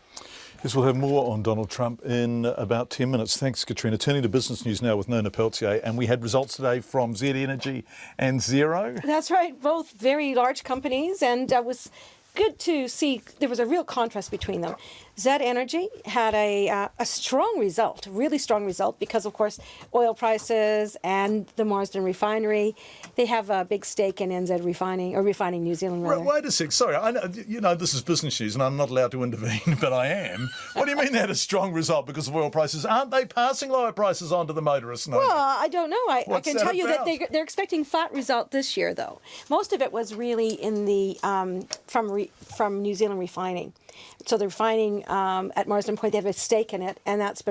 S4: Yes, we'll have more on Donald Trump in about 10 minutes. Thanks, Katrina. Turning to business news now with Nona Peltier, and we had results today from Z Energy and Zero.
S2: That's right, both very large companies, and it was good to see there was a real contrast between them. Z Energy had a strong result, a really strong result, because, of course, oil prices and the Marsden refinery, they have a big stake in NZ Refining, or Refining New Zealand, rather.
S4: Wait a sec, sorry, I know, this is business news and I'm not allowed to intervene, but I am. What do you mean they had a strong result because of oil prices? Aren't they passing lower prices on to the motorists? No?
S2: Well, I don't know. I can tell you
S4: about?
S2: that they're expecting flat result this year, though. Most of it was really in the from New Zealand Refining. So the refining at Marsden Point, they have a stake in it, and that's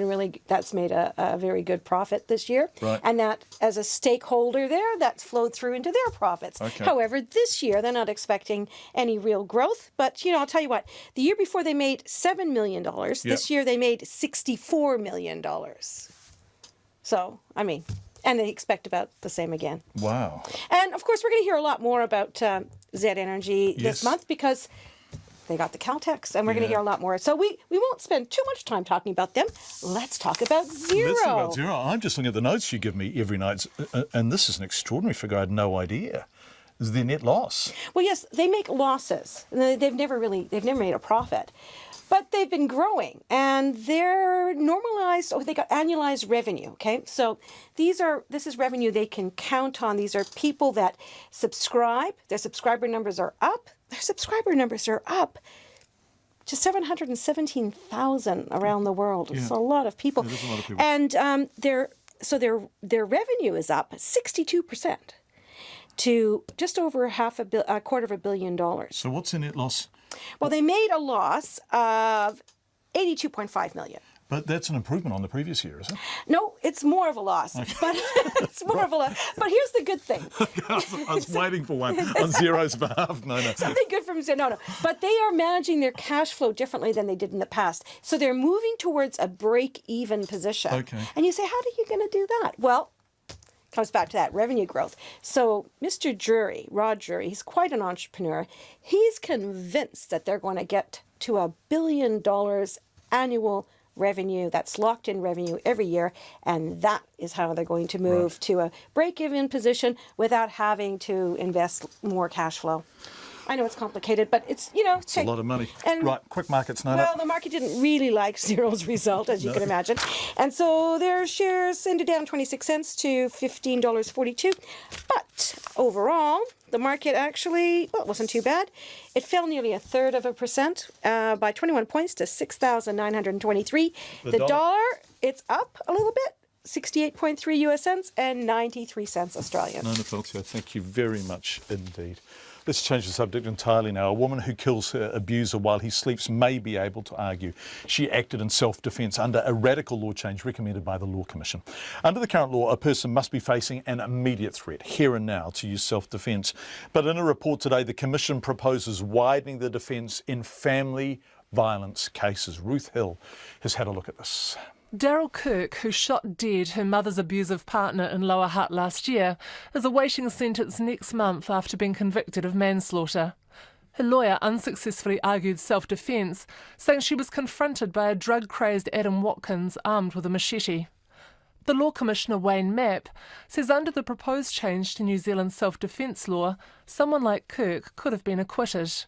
S2: made a very good profit this year.
S4: Right.
S2: And that, as a stakeholder there, that's flowed through into their profits.
S4: Okay.
S2: However, this year they're not expecting any real growth. But I'll tell you what, the year before they made $7 million.
S4: Yep.
S2: This year they made $64 million. So, and they expect about the same again.
S4: Wow.
S2: And of course, we're going to hear a lot more about Z Energy this month, because they got the Caltex, and we're going to hear a lot more. So we won't spend too much time talking about them. Let's talk about Zero.
S4: Let's talk about Zero. I'm just looking at the notes you give me every night, and this is an extraordinary figure. I had no idea. Is their net loss?
S2: Well, yes, they make losses. They've never made a profit. But they've been growing, and they're normalized. They got annualized revenue, okay? So this is revenue they can count on. These are people that subscribe. Their subscriber numbers are up. Their subscriber numbers are up to 717,000 around the world. It's a lot of people.
S4: It is a lot of people.
S2: And their revenue is up 62%. to just over a $250 million.
S4: So what's the net loss?
S2: Well, they made a loss of $82.5 million.
S4: But that's an improvement on the previous year, is it?
S2: No, it's more of a loss.
S4: Okay.
S2: But it's more of a loss. But here's the good thing.
S4: I was waiting for one on Xero's behalf. No.
S2: Something good from Xero. No. But they are managing their cash flow differently than they did in the past. So they're moving towards a break-even position.
S4: Okay.
S2: And you say, how are you going to do that? Well, comes back to that revenue growth. So Mr. Drury, Rod Drury, he's quite an entrepreneur. He's convinced that they're going to get to $1 billion annual revenue, that's locked in revenue every year, and that is how they're going to move to a break-even position without having to invest more cash flow. I know it's complicated, but it's,
S4: it's a lot of money.
S2: And,
S4: right, quick markets, Nona.
S2: Well, the market didn't really like Xero's result, as you can imagine. And so their shares ended down 26 cents to $15.42. But overall, the market actually, it wasn't too bad. It fell nearly 0.33% by 21 points to 6,923. The dollar, it's up a little bit. 68.3 US cents and 93 cents Australian.
S4: Nona Feltio, thank you very much indeed. Let's change the subject entirely now. A woman who kills her abuser while he sleeps may be able to argue she acted in self-defence under a radical law change recommended by the Law Commission. Under the current law, a person must be facing an immediate threat, here and now, to use self-defence. But in a report today, the Commission proposes widening the defence in family violence cases. Ruth Hill has had a look at this.
S3: Daryl Kirk, who shot dead her mother's abusive partner in Lower Hutt last year, is awaiting sentence next month after being convicted of manslaughter. Her lawyer unsuccessfully argued self-defence, saying she was confronted by a drug-crazed Adam Watkins armed with a machete. The Law Commissioner Wayne Mapp says under the proposed change to New Zealand's self-defence law, someone like Kirk could have been acquitted.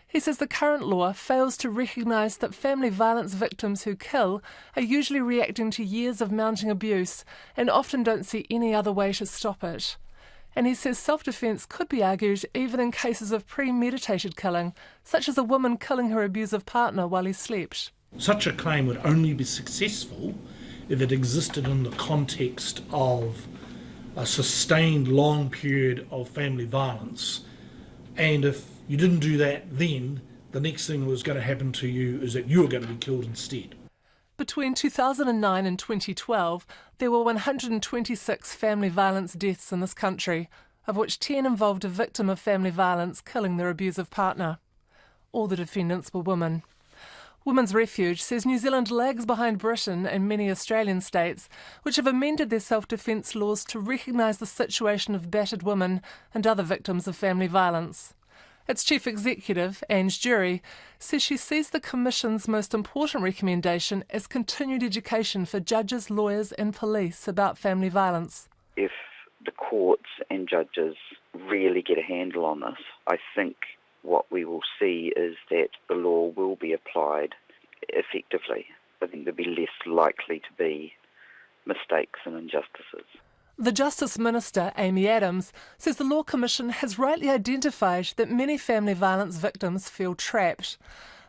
S3: He says the current law fails to recognise that family violence victims who kill are usually reacting to years of mounting abuse and often don't see any other way to stop it. And he says self-defence could be argued even in cases of premeditated killing, such as a woman killing her abusive partner while he slept.
S7: Such a claim would only be successful if it existed in the context of a sustained long period of family violence, and if you didn't do that then, the next thing that was going to happen to you is that you were going to be killed instead.
S3: Between 2009 and 2012, there were 126 family violence deaths in this country, of which 10 involved a victim of family violence killing their abusive partner. All the defendants were women. Women's Refuge says New Zealand lags behind Britain and many Australian states, which have amended their self-defence laws to recognise the situation of battered women and other victims of family violence. Its chief executive, Ange Jury, says she sees the Commission's most important recommendation as continued education for judges, lawyers and police about family violence.
S8: If the courts and judges really get a handle on this, I think what we will see is that the law will be applied effectively. I think there'll be less likely to be mistakes and injustices.
S3: The Justice Minister, Amy Adams, says the Law Commission has rightly identified that many family violence victims feel trapped.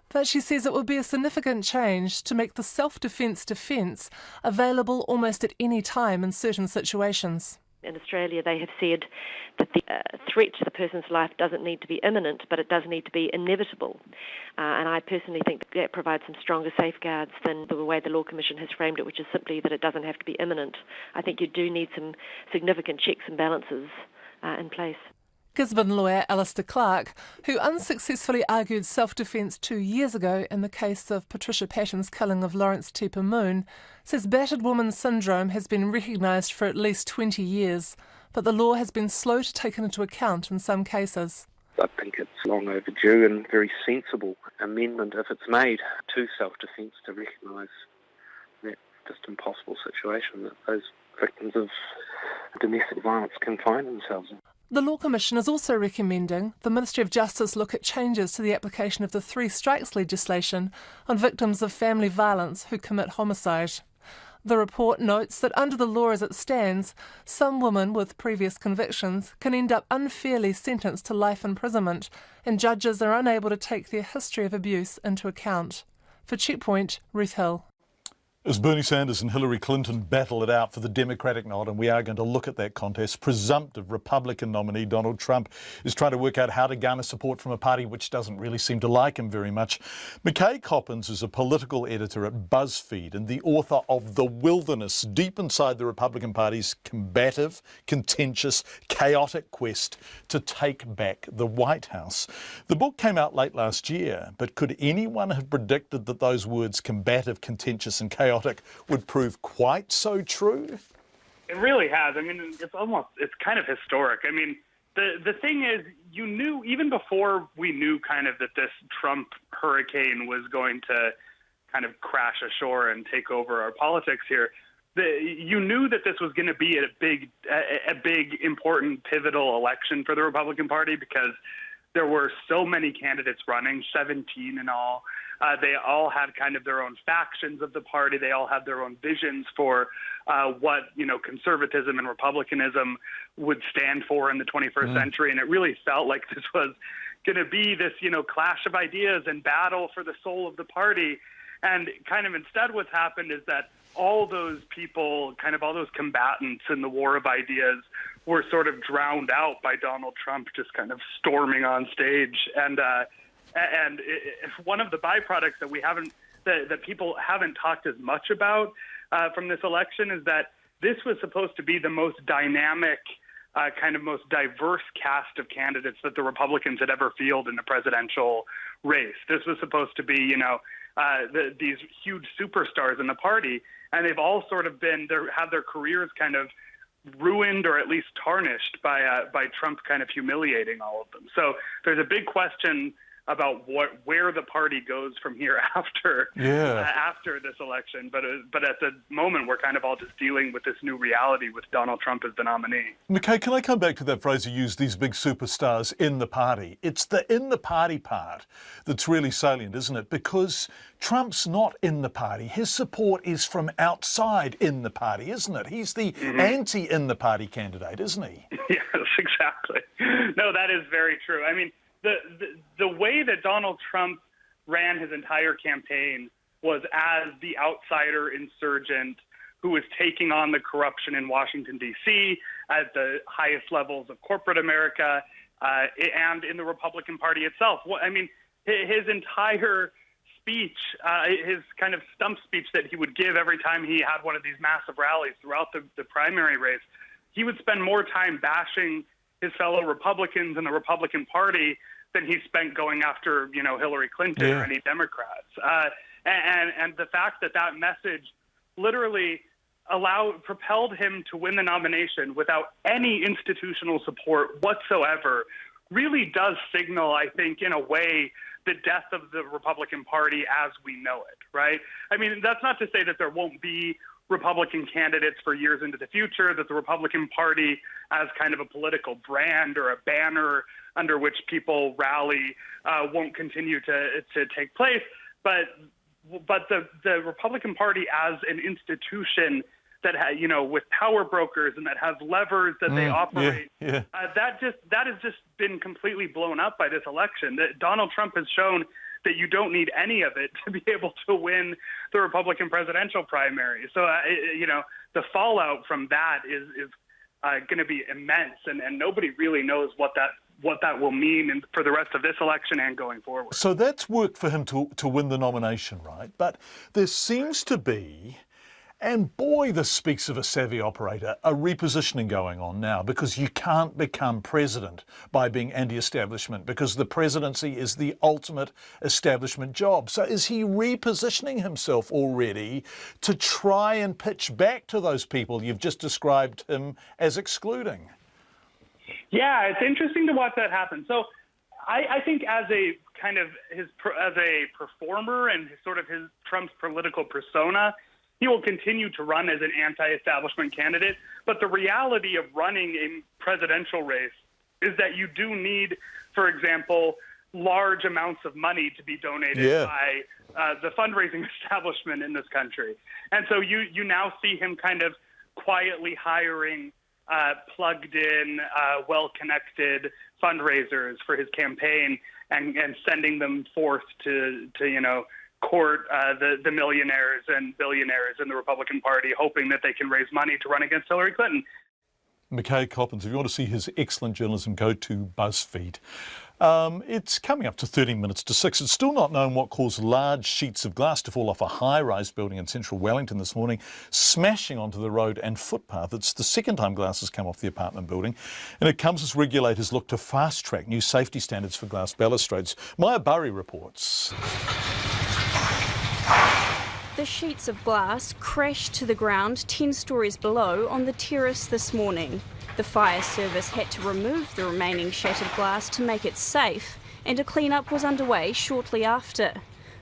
S3: But she says it would be a significant change to make the self-defence defence available almost at any time in certain situations.
S9: In Australia, they have said that the threat to the person's life doesn't need to be imminent, but it does need to be inevitable. And I personally think that provides some stronger safeguards than the way the Law Commission has framed it, which is simply that it doesn't have to be imminent. I think you do need some significant checks and balances in place.
S3: Gisborne lawyer Alistair Clark, who unsuccessfully argued self-defence 2 years ago in the case of Patricia Patton's killing of Lawrence Tepa Moon, says battered woman syndrome has been recognised for at least 20 years, but the law has been slow to take into account in some cases.
S25: I think it's long overdue and very sensible amendment if it's made to self-defence to recognise that just impossible situation that those victims of domestic violence can find themselves in.
S3: The Law Commission is also recommending the Ministry of Justice look at changes to the application of the 3 strikes legislation on victims of family violence who commit homicide. The report notes that under the law as it stands, some women with previous convictions can end up unfairly sentenced to life imprisonment, and judges are unable to take their history of abuse into account. For Checkpoint, Ruth Hill.
S4: As Bernie Sanders and Hillary Clinton battle it out for the Democratic nod, and we are going to look at that contest, presumptive Republican nominee Donald Trump is trying to work out how to garner support from a party which doesn't really seem to like him very much. McKay Coppins is a political editor at BuzzFeed and the author of The Wilderness, deep inside the Republican Party's combative, contentious, chaotic quest to take back the White House. The book came out late last year, but could anyone have predicted that those words, combative, contentious and chaotic, would prove quite so true?
S10: It really has. I mean, it's kind of historic. I mean, the thing is, you knew, even before we knew kind of that this Trump hurricane was going to kind of crash ashore and take over our politics here, you knew that this was going to be a big, important, pivotal election for the Republican Party, because there were so many candidates running, 17 in all. They all had kind of their own factions of the party. They all had their own visions for what, conservatism and republicanism would stand for in the 21st century. And it really felt like this was going to be this, clash of ideas and battle for the soul of the party. And kind of instead what's happened is that all those people, kind of all those combatants in the war of ideas, were sort of drowned out by Donald Trump just kind of storming on stage. And one of the byproducts that people haven't talked as much about from this election is that this was supposed to be the most dynamic, kind of most diverse cast of candidates that the Republicans had ever fielded in a presidential race. This was supposed to be, these huge superstars in the party, and they've all sort of had their careers kind of ruined or at least tarnished by Trump kind of humiliating all of them. So there's a big question about where the party goes from here after this election. But at the moment, we're kind of all just dealing with this new reality with Donald Trump as the nominee.
S4: McKay, can I come back to that phrase you used, these big superstars in the party? It's the in the party part that's really salient, isn't it? Because Trump's not in the party. His support is from outside in the party, isn't it? He's the anti-in the party candidate, isn't he?
S10: Yes, exactly. No, that is very true. I mean, the way that Donald Trump ran his entire campaign was as the outsider insurgent who was taking on the corruption in Washington, D.C., at the highest levels of corporate America, and in the Republican Party itself. I mean, his entire speech, his kind of stump speech that he would give every time he had one of these massive rallies throughout the primary race, he would spend more time bashing his fellow Republicans and the Republican Party than he spent going after, Hillary Clinton or any Democrats. And the fact that message literally propelled him to win the nomination without any institutional support whatsoever really does signal, I think, in a way, the death of the Republican Party as we know it, right? I mean, that's not to say that there won't be Republican candidates for years into the future, that the Republican Party as kind of a political brand or a banner under which people rally won't continue to take place. But the Republican Party as an institution that with power brokers and that has levers that they operate, that has just been completely blown up by this election. That Donald Trump has shown that you don't need any of it to be able to win the Republican presidential primary. So, the fallout from that is going to be immense, and nobody really knows what that will mean for the rest of this election and going forward.
S4: So that's work for him to win the nomination, right? But there seems to be, and boy, this speaks of a savvy operator, a repositioning going on now, because you can't become president by being anti-establishment, because the presidency is the ultimate establishment job. So is he repositioning himself already to try and pitch back to those people you've just described him as excluding?
S10: Yeah, it's interesting to watch that happen. So I think as a kind of as a performer and his Trump's political persona, he will continue to run as an anti-establishment candidate. But the reality of running a presidential race is that you do need, for example, large amounts of money to be donated by the fundraising establishment in this country. And so you now see him kind of quietly hiring plugged-in, well-connected fundraisers for his campaign and sending them forth to court the millionaires and billionaires in the Republican Party, hoping that they can raise money to run against Hillary Clinton.
S4: McKay Coppins, if you want to see his excellent journalism, go to BuzzFeed. It's coming up to 13 minutes to 6. It's still not known what caused large sheets of glass to fall off a high-rise building in central Wellington this morning, smashing onto the road and footpath. It's the second time glass has come off the apartment building, and it comes as regulators look to fast-track new safety standards for glass balustrades. Maya Burry reports.
S11: The sheets of glass crashed to the ground 10 stories below on the terrace this morning. The fire service had to remove the remaining shattered glass to make it safe, and a clean-up was underway shortly after.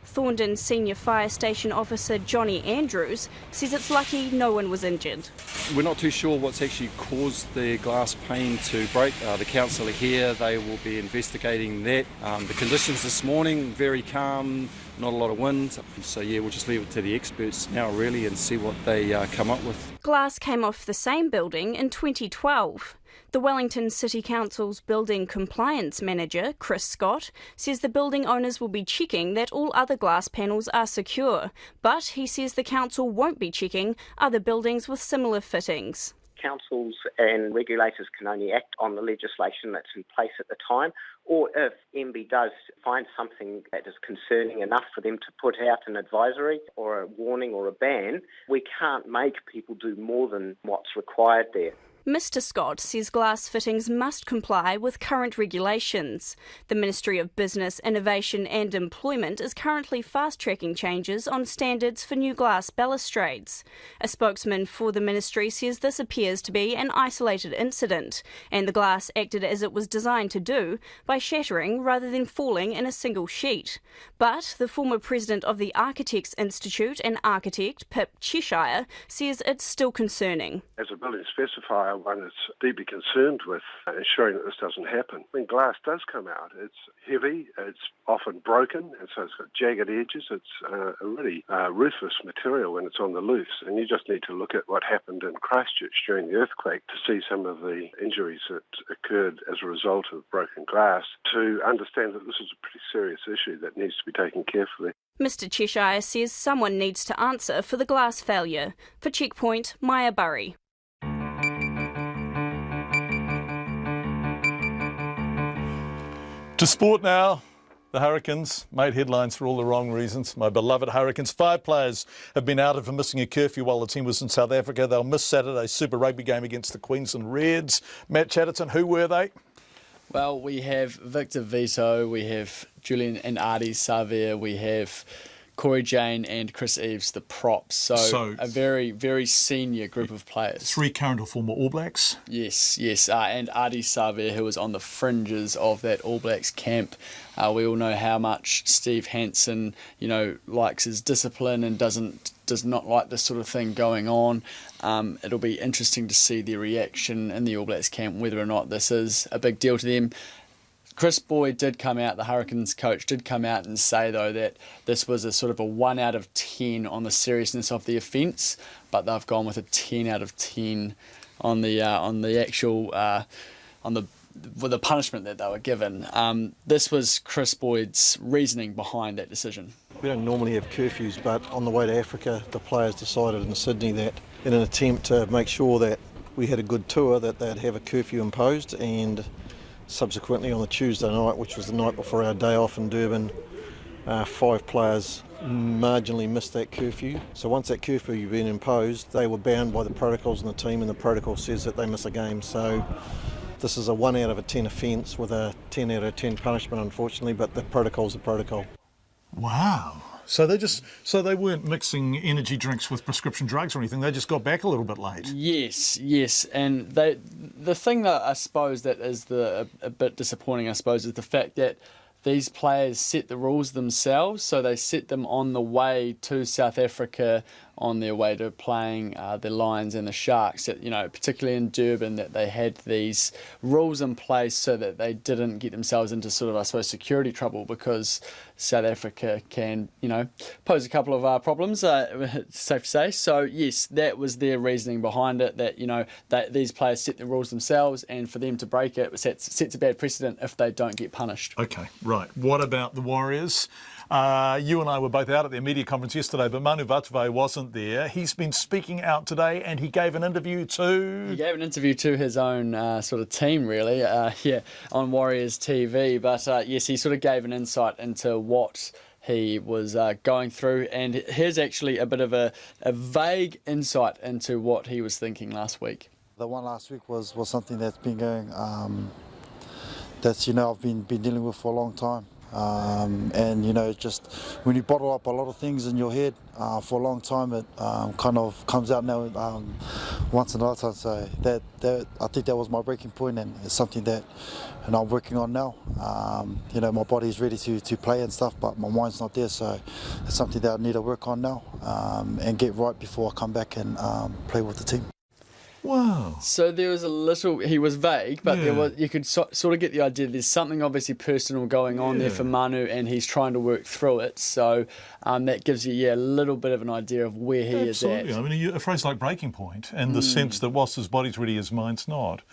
S11: Thorndon Senior Fire Station Officer Johnny Andrews says it's lucky no one was injured.
S12: We're not too sure what's actually caused the glass pane to break. The council are here, they will be investigating that. The conditions this morning, very calm, not a lot of wind, so yeah, we'll just leave it to the experts now really and see what they come up with.
S11: Glass came off the same building in 2012. The Wellington City Council's Building Compliance Manager, Chris Scott, says the building owners will be checking that all other glass panels are secure, but he says the council won't be checking other buildings with similar fittings.
S13: Councils and regulators can only act on the legislation that's in place at the time, or if MB does find something that is concerning enough for them to put out an advisory or a warning or a ban, we can't make people do more than what's required there.
S11: Mr Scott says glass fittings must comply with current regulations. The Ministry of Business, Innovation and Employment is currently fast-tracking changes on standards for new glass balustrades. A spokesman for the ministry says this appears to be an isolated incident, and the glass acted as it was designed to do, by shattering rather than falling in a single sheet. But the former president of the Architects Institute and architect, Pip Cheshire, says it's still concerning.
S14: As a building specifier, one is deeply concerned with ensuring that this doesn't happen. When glass does come out, it's heavy, it's often broken, and so it's got jagged edges. It's a really ruthless material when it's on the loose, and you just need to look at what happened in Christchurch during the earthquake to see some of the injuries that occurred as a result of broken glass, to understand that this is a pretty serious issue that needs to be taken carefully.
S11: Mr Cheshire says someone needs to answer for the glass failure. For Checkpoint, Maya Burry.
S4: To sport now. The Hurricanes made headlines for all the wrong reasons. My beloved Hurricanes. 5 players have been outed for missing a curfew while the team was in South Africa. They'll miss Saturday's Super Rugby game against the Queenstown Reds. Matt Chatterton, who were they?
S15: Well, we have Victor Vito, we have Julian and Ardie Savea, we have Corey Jane and Chris Eves, the props. So a very, very senior group of players.
S4: 3 current or former All Blacks.
S15: Yes. And Ardie Savea, who was on the fringes of that All Blacks camp. We all know how much Steve Hansen, likes his discipline and does not like this sort of thing going on. It'll be interesting to see their reaction in the All Blacks camp, whether or not this is a big deal to them. Chris Boyd did come out, the Hurricanes coach, did come out and say, though, that this was a sort of a 1 out of 10 on the seriousness of the offence, but they've gone with a 10 out of 10 on the punishment that they were given. This was Chris Boyd's reasoning behind that decision.
S26: We don't normally have curfews, but on the way to Africa, the players decided in Sydney that in an attempt to make sure that we had a good tour, that they'd have a curfew imposed, and subsequently on the Tuesday night, which was the night before our day off in Durban, 5 players marginally missed that curfew. So once that curfew had been imposed, they were bound by the protocols in the team, and the protocol says that they miss a game. So this is a 1 out of 10 offence with a 10 out of 10 punishment, unfortunately, but the protocol's the protocol.
S4: Wow. So they weren't mixing energy drinks with prescription drugs or anything. They just got back a little bit late.
S15: Yes, and the thing that I suppose that is a bit disappointing, I suppose, is the fact that these players set the rules themselves. So they set them on the way to South Africa, on their way to playing the Lions and the Sharks. That, particularly in Durban, that they had these rules in place so that they didn't get themselves into sort of, I suppose, security trouble, because South Africa can, pose a couple of problems, it's safe to say. So, yes, that was their reasoning behind it, that these players set the rules themselves, and for them to break it sets a bad precedent if they don't get punished.
S4: Okay, right. What about the Warriors? You and I were both out at their media conference yesterday, but Manu Vatuvei wasn't there. He's been speaking out today, and he gave an interview to...
S15: He gave an interview to his own sort of team, really, on Warriors TV. But yes, he sort of gave an insight into what he was going through, and here's actually a bit of a vague insight into what he was thinking last week.
S6: The one last week was something that's been going, that's, I've been dealing with for a long time. And, just when you bottle up a lot of things in your head for a long time, it kind of comes out now once in a lifetime. So that I think that was my breaking point, and it's something that I'm working on now. My body's ready to play and stuff, but my mind's not there. So it's something that I need to work on now and get right before I come back and play with the team.
S4: Wow.
S15: So there was a little, he was vague, but there was, you could sort of get the idea there's something obviously personal going on there for Manu, and he's trying to work through it. So that gives you a little bit of an idea of where he is at.
S4: I mean, a phrase like breaking point, and the sense that whilst his body's ready, his mind's not.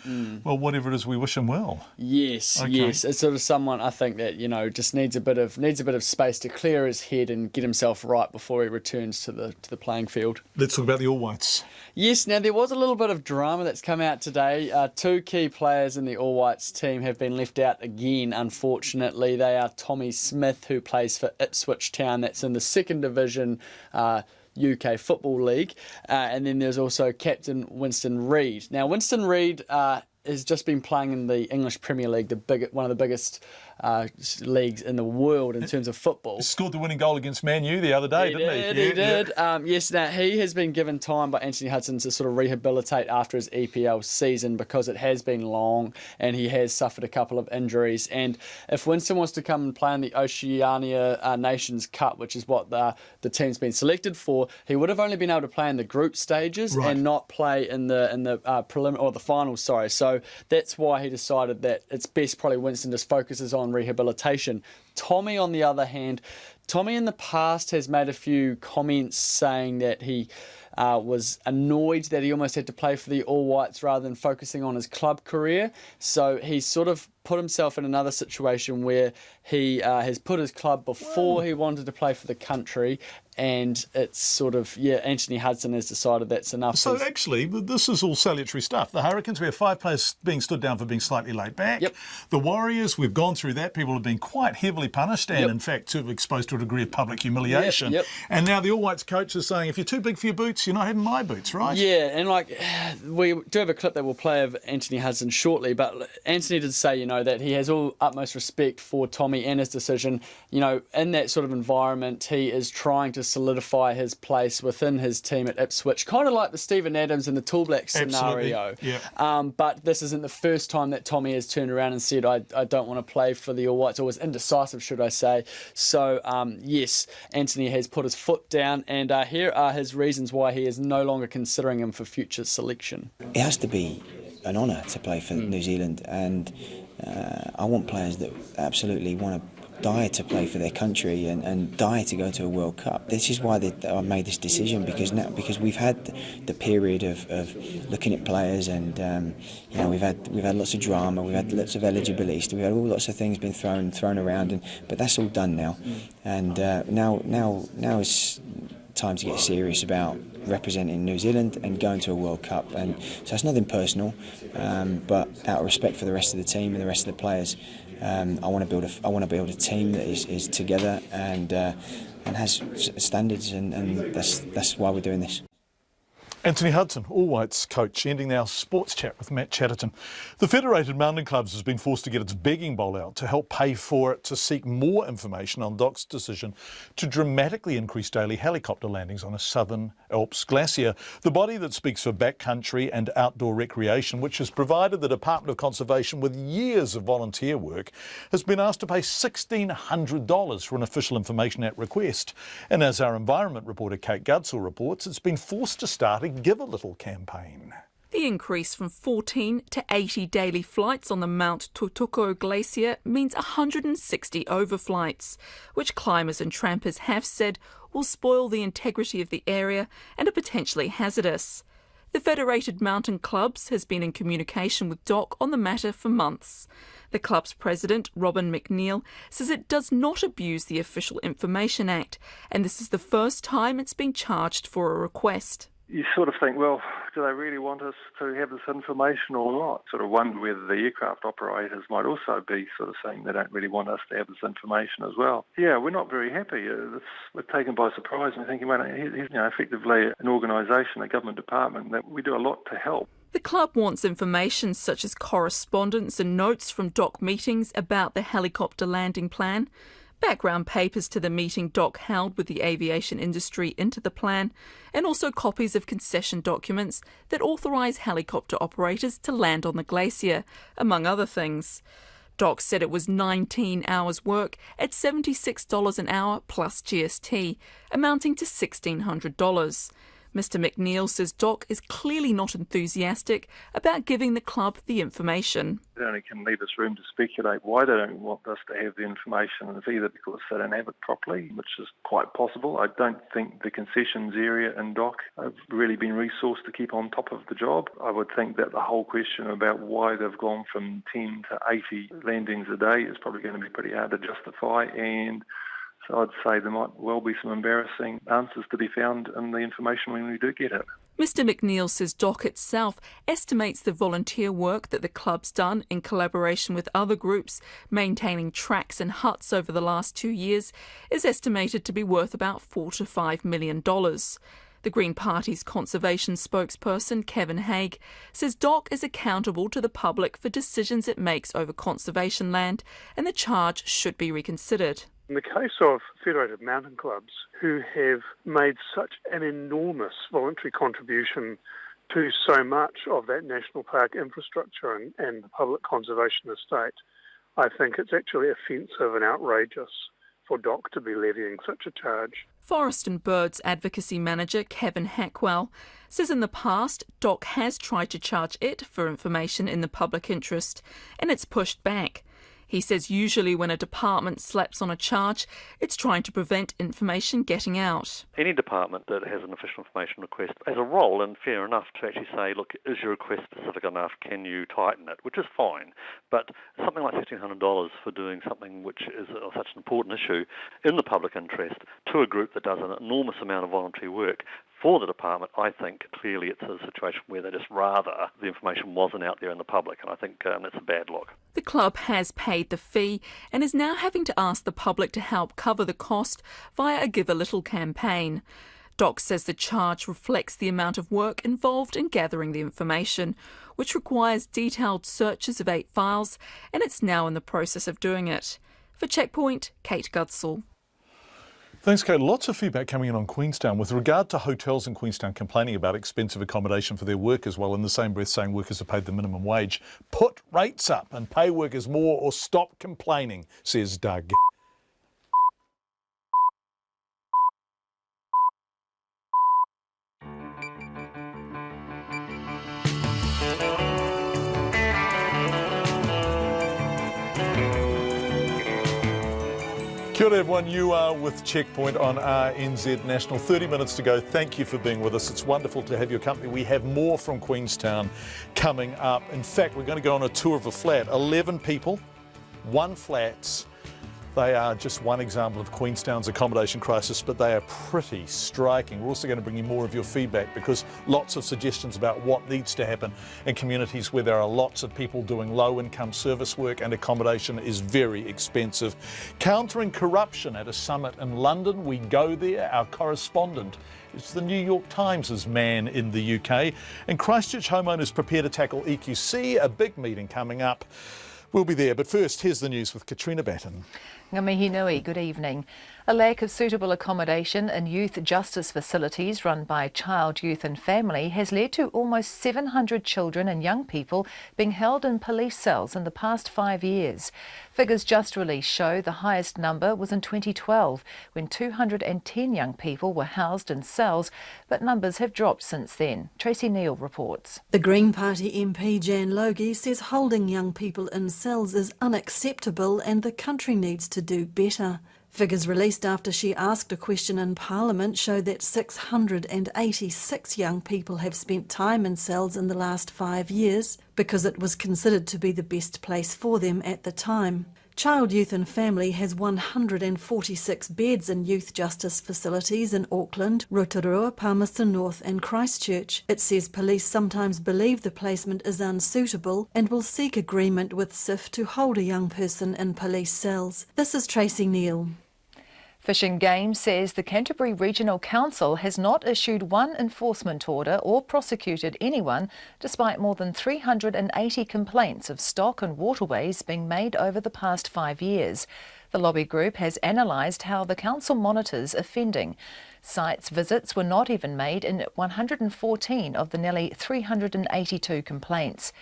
S4: Well, whatever it is, we wish him well.
S15: Yes, yes. It's sort of someone, I think, that, just needs a bit of space to clear his head and get himself right before he returns to the playing field.
S4: Let's talk about the All Whites.
S15: Yes, now there was a little bit of drama that's come out today. Two key players in the All Whites team have been left out again, unfortunately. They are Tommy Smith, who plays for Ipswich Town, that's in the second division UK Football League. And then there's also Captain Winston Reid. Now, Winston Reid has just been playing in the English Premier League, one of the biggest leagues in the world in terms of football.
S4: He scored the winning goal against Man U the other day, didn't he?
S15: He did. Yes, now he has been given time by Anthony Hudson to sort of rehabilitate after his EPL season, because it has been long and he has suffered a couple of injuries. And if Winston wants to come and play in the Oceania Nations Cup, which is what the team's been selected for, he would have only been able to play in the group stages and not play in the preliminary or the finals. Sorry. So that's why he decided that it's best probably Winston just focuses on rehabilitation. Tommy, on the other hand, Tommy in the past has made a few comments saying that he was annoyed that he almost had to play for the All Whites rather than focusing on his club career. So he's sort of put himself in another situation where he has put his club before he wanted to play for the country, and it's sort of, Anthony Hudson has decided that's enough.
S4: So actually, this is all salutary stuff. The Hurricanes, we have 5 players being stood down for being slightly laid back.
S15: Yep.
S4: The Warriors, we've gone through that. People have been quite heavily punished and, in fact, exposed to a degree of public humiliation. And now the All Whites coach is saying, if you're too big for your boots, you're not having my boots, right?
S15: Yeah, and we do have a clip that we'll play of Anthony Hudson shortly, but Anthony did say, that he has all utmost respect for Tommy and his decision. In that sort of environment, he is trying to solidify his place within his team at Ipswich, kind of like the Stephen Adams and the Tall Blacks scenario. But this isn't the first time that Tommy has turned around and said, I don't want to play for the All Whites, or was indecisive, should I say. So, yes, Anthony has put his foot down, and here are his reasons why he is no longer considering him for future selection.
S16: It has to be an honour to play for New Zealand, and I want players that absolutely want to die to play for their country and die to go to a World Cup. This is why I made this decision, because we've had the period of looking at players, and we've had lots of drama, we've had lots of eligibility, we've had all lots of things been thrown around, but that's all done now, and now it's time to get serious about representing New Zealand and going to a World Cup. And so it's nothing personal, but out of respect for the rest of the team and the rest of the players, I want to build a team that is together and has standards, and that's why we're doing this.
S4: Anthony Hudson, All Whites coach, ending our sports chat with Matt Chatterton. The Federated Mountain Clubs has been forced to get its begging bowl out to help pay for it to seek more information on DOC's decision to dramatically increase daily helicopter landings on a Southern Alps glacier. The body that speaks for backcountry and outdoor recreation, which has provided the Department of Conservation with years of volunteer work, has been asked to pay $1,600 for an Official Information Act request. And as our environment reporter Kate Gudsall reports, it's been forced to start a Give a Little campaign.
S17: The increase from 14 to 80 daily flights on the Mount Tutuko Glacier means 160 overflights, which climbers and trampers have said will spoil the integrity of the area and are potentially hazardous. The Federated Mountain Clubs has been in communication with DOC on the matter for months. The club's president, Robin McNeil, says it does not abuse the Official Information Act, and this is the first time it's been charged for a request.
S18: You sort of think, well, do they really want us to have this information or not? Sort of wonder whether the aircraft operators might also be sort of saying they don't really want us to have this information as well. Yeah, we're not very happy. We're taken by surprise and thinking, well, he's effectively an organisation, a government department, that we do a lot to help.
S17: The club wants information such as correspondence and notes from DOC meetings about the helicopter landing plan, background papers to the meeting DOC held with the aviation industry into the plan, and also copies of concession documents that authorise helicopter operators to land on the glacier, among other things. DOC said it was 19 hours work at $76 an hour plus GST, amounting to $1,600. Mr McNeil says DOC is clearly not enthusiastic about giving the club the information.
S18: It only can leave us room to speculate why they don't want us to have the information, and it's either because they don't have it properly, which is quite possible. I don't think the concessions area in DOC have really been resourced to keep on top of the job. I would think that the whole question about why they've gone from 10 to 80 landings a day is probably going to be pretty hard to justify, and so I'd say there might well be some embarrassing answers to be found in the information when we do get it.
S17: Mr McNeil says DOC itself estimates the volunteer work that the club's done in collaboration with other groups, maintaining tracks and huts over the last 2 years, is estimated to be worth about $4 to $5 million. The Green Party's conservation spokesperson, Kevin Haig, says DOC is accountable to the public for decisions it makes over conservation land, and the charge should be reconsidered.
S19: In the case of Federated Mountain Clubs, who have made such an enormous voluntary contribution to so much of that national park infrastructure and the public conservation estate, I think it's actually offensive and outrageous for DOC to be levying such a charge.
S17: Forest and Birds Advocacy Manager Kevin Hackwell says in the past DOC has tried to charge it for information in the public interest, and it's pushed back. He says usually when a department slaps on a charge, it's trying to prevent information getting out.
S20: Any department that has an official information request has a role, and fair enough, to actually say, look, is your request specific enough? Can you tighten it? Which is fine. But something like $1,600 for doing something which is such an important issue in the public interest to a group that does an enormous amount of voluntary work for the department, I think clearly it's a situation where they just rather the information wasn't out there in the public, and I think that's a bad look.
S17: The club has paid the fee and is now having to ask the public to help cover the cost via a Give a Little campaign. DOC says the charge reflects the amount of work involved in gathering the information, which requires detailed searches of 8 files, and it's now in the process of doing it. For Checkpoint, Kate Gudsall.
S4: Thanks, Kate. Lots of feedback coming in on Queenstown with regard to hotels in Queenstown complaining about expensive accommodation for their workers, while in the same breath saying workers are paid the minimum wage. Put rates up and pay workers more or stop complaining, says Doug. Kia ora everyone, you are with Checkpoint on RNZ National. 30 minutes to go. Thank you for being with us. It's wonderful to have your company. We have more from Queenstown coming up. In fact, we're going to go on a tour of a flat. 11 people, 1 flat. They are just one example of Queenstown's accommodation crisis, but they are pretty striking. We're also going to bring you more of your feedback because lots of suggestions about what needs to happen in communities where there are lots of people doing low-income service work and accommodation is very expensive. Countering corruption at a summit in London. We go there. Our correspondent is the New York Times' man in the UK. And Christchurch homeowners prepare to tackle EQC, a big meeting coming up. We'll be there, but first, here's the news with Katrina Batten.
S5: Ngā mihi nui, good evening. A lack of suitable accommodation in youth justice facilities run by Child, Youth and Family has led to almost 700 children and young people being held in police cells in the past 5 years. Figures just released show the highest number was in 2012, when 210 young people were housed in cells, but numbers have dropped since then. Tracy Neal reports.
S22: The Green Party MP Jan Logie says holding young people in cells is unacceptable and the country needs to do better. Figures released after she asked a question in Parliament show that 686 young people have spent time in cells in the last 5 years because it was considered to be the best place for them at the time. Child, Youth and Family has 146 beds in youth justice facilities in Auckland, Rotorua, Palmerston North and Christchurch. It says police sometimes believe the placement is unsuitable and will seek agreement with SIF to hold a young person in police cells. This is Tracy Neal.
S5: Fish and Game says the Canterbury Regional Council has not issued one enforcement order or prosecuted anyone despite more than 380 complaints of stock and waterways being made over the past 5 years. The lobby group has analysed how the council monitors offending. Sites visits were not even made in 114 of the nearly 382 complaints.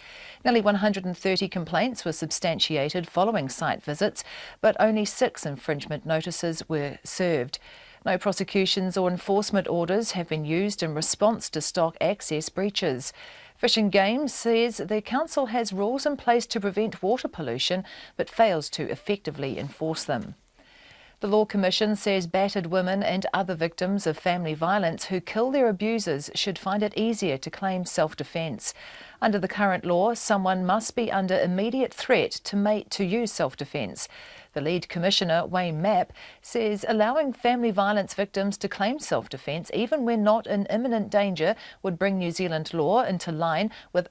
S5: Nearly 130 complaints were substantiated following site visits, but only 6 infringement notices were served. No prosecutions or enforcement orders have been used in response to stock access breaches. Fish and Game says the council has rules in place to prevent water pollution, but fails to effectively enforce them. The Law Commission says battered women and other victims of family violence who kill their abusers should find it easier to claim self-defence. Under the current law, someone must be under immediate threat to use self-defence. The lead commissioner, Wayne Mapp, says allowing family violence victims to claim self-defence even when not in imminent danger would bring New Zealand law into line with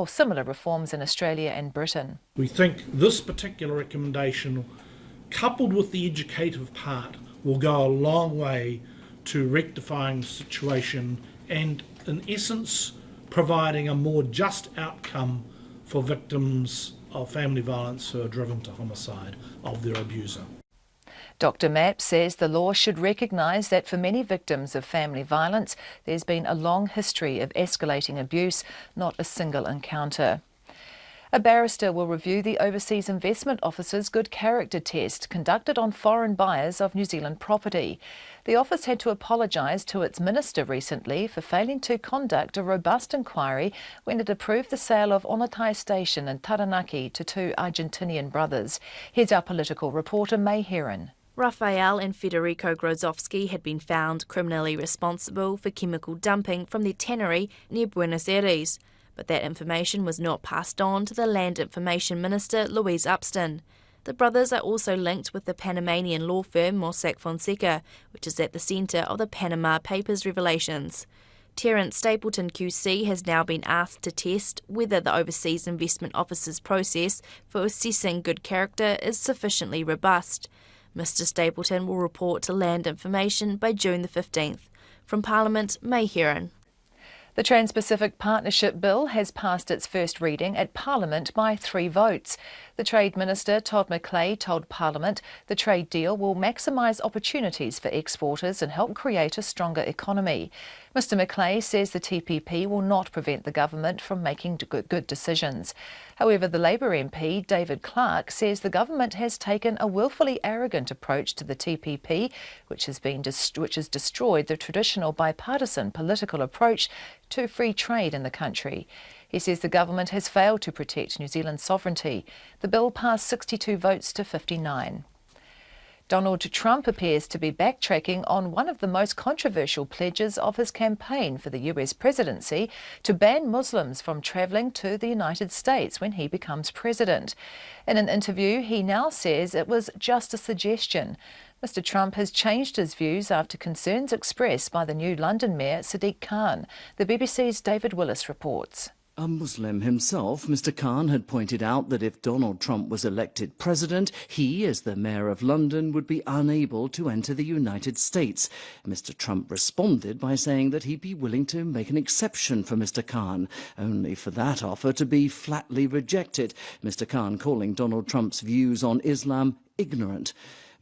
S5: similar reforms in Australia and Britain.
S1: We think this particular recommendation, coupled with the educative part, will go a long way to rectifying the situation and, in essence, providing a more just outcome for victims of family violence who are driven to homicide of their abuser.
S5: Dr Mapp says the law should recognise that for many victims of family violence, there's been a long history of escalating abuse, not a single encounter. A barrister will review the Overseas Investment Office's good character test conducted on foreign buyers of New Zealand property. The office had to apologise to its minister recently for failing to conduct a robust inquiry when it approved the sale of Onotai Station in Taranaki to 2 Argentinian brothers. Here's our political reporter, May Heron.
S2: Rafael and Federico Grozowski had been found criminally responsible for chemical dumping from their tannery near Buenos Aires, but that information was not passed on to the Land Information Minister, Louise Upston. The brothers are also linked with the Panamanian law firm Mossack Fonseca, which is at the centre of the Panama Papers revelations. Terence Stapleton QC has now been asked to test whether the Overseas Investment Office's process for assessing good character is sufficiently robust. Mr Stapleton will report to Land Information by June the 15th. From Parliament, May Heron.
S5: The Trans-Pacific Partnership Bill has passed its first reading at Parliament by 3 votes. The Trade Minister, Todd McClay, told Parliament the trade deal will maximise opportunities for exporters and help create a stronger economy. Mr McClay says the TPP will not prevent the government from making good decisions. However, the Labour MP, David Clark, says the government has taken a willfully arrogant approach to the TPP, which has destroyed the traditional bipartisan political approach to free trade in the country. He says the government has failed to protect New Zealand's sovereignty. The bill passed 62 votes to 59. Donald Trump appears to be backtracking on one of the most controversial pledges of his campaign for the US presidency to ban Muslims from travelling to the United States when he becomes president. In an interview, he now says it was just a suggestion. Mr Trump has changed his views after concerns expressed by the new London Mayor Sadiq Khan. The BBC's David Willis reports.
S7: A Muslim himself, Mr Khan had pointed out that if Donald Trump was elected president, he, as the Mayor of London, would be unable to enter the United States. Mr Trump responded by saying that he'd be willing to make an exception for Mr Khan, only for that offer to be flatly rejected, Mr Khan calling Donald Trump's views on Islam ignorant.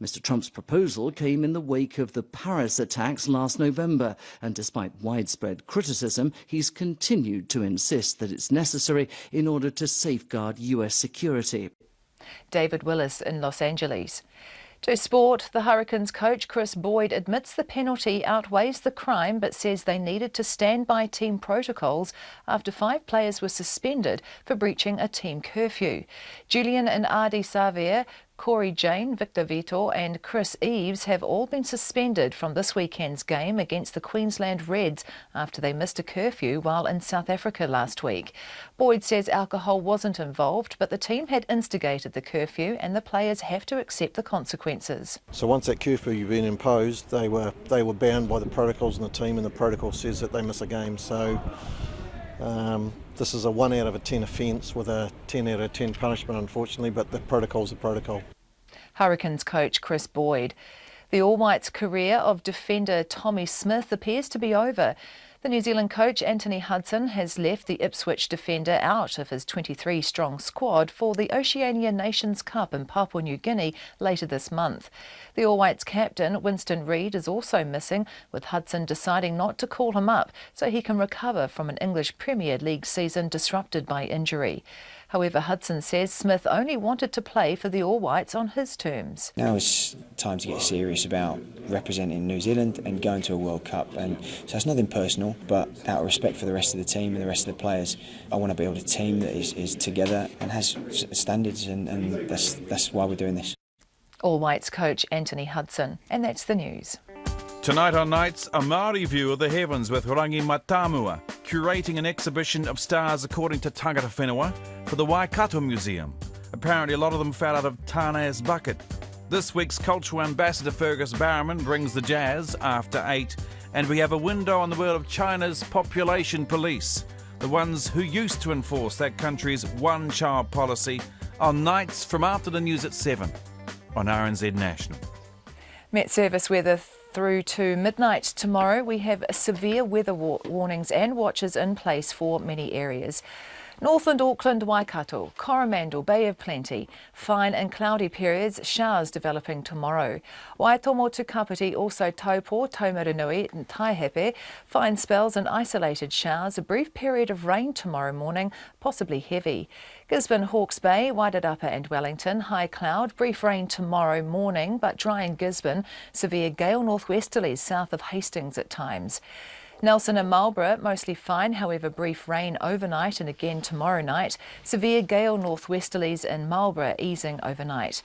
S7: Mr Trump's proposal came in the wake of the Paris attacks last November, and despite widespread criticism, he's continued to insist that it's necessary in order to safeguard US security.
S5: David Willis in Los Angeles. To sport, the Hurricanes coach Chris Boyd admits the penalty outweighs the crime but says they needed to stand by team protocols after 5 players were suspended for breaching a team curfew. Julian and Ardi Xavier Corey Jane, Victor Vitor and Chris Eves have all been suspended from this weekend's game against the Queensland Reds after they missed a curfew while in South Africa last week. Boyd says alcohol wasn't involved, but the team had instigated the curfew and the players have to accept the consequences.
S26: So once that curfew had been imposed, they were bound by the protocols in the team, and the protocol says that they miss a game. So this is a 1 out of 10 offence with a 10 out of 10 punishment, unfortunately, but the protocol's the protocol.
S5: Hurricanes coach Chris Boyd. The All Whites career of defender Tommy Smith appears to be over. The New Zealand coach Anthony Hudson has left the Ipswich defender out of his 23-strong squad for the Oceania Nations Cup in Papua New Guinea later this month. The All Whites captain Winston Reid is also missing, with Hudson deciding not to call him up so he can recover from an English Premier League season disrupted by injury. However, Hudson says Smith only wanted to play for the All Whites on his terms.
S16: Now it's time to get serious about representing New Zealand and going to a World Cup. And so it's nothing personal, but out of respect for the rest of the team and the rest of the players, I want to build a team that is together and has standards, and that's why we're doing this.
S5: All Whites coach Anthony Hudson. And that's the news.
S8: Tonight on Nights, a Māori view of the heavens with Rangi Matamua, curating an exhibition of stars according to tangata whenua for the Waikato Museum. Apparently a lot of them fell out of Tānea's bucket. This week's cultural ambassador Fergus Barrowman brings the jazz after 8, and we have a window on the world of China's population police, the ones who used to enforce that country's one-child policy, on Nights from after the news at 7 on RNZ National.
S5: Met Service weather through to midnight tomorrow. We have severe weather warnings and watches in place for many areas. Northland, Auckland, Waikato, Coromandel, Bay of Plenty, fine and cloudy periods, showers developing tomorrow. Waitomo to Kapiti, also Taupo, Taumarunui and Taihepe, fine spells and isolated showers, a brief period of rain tomorrow morning, possibly heavy. Gisborne, Hawke's Bay, Wairarapa and Wellington, high cloud, brief rain tomorrow morning but dry in Gisborne, severe gale northwesterlies south of Hastings at times. Nelson and Marlborough, mostly fine, however brief rain overnight and again tomorrow night. Severe gale northwesterlies in Marlborough easing overnight.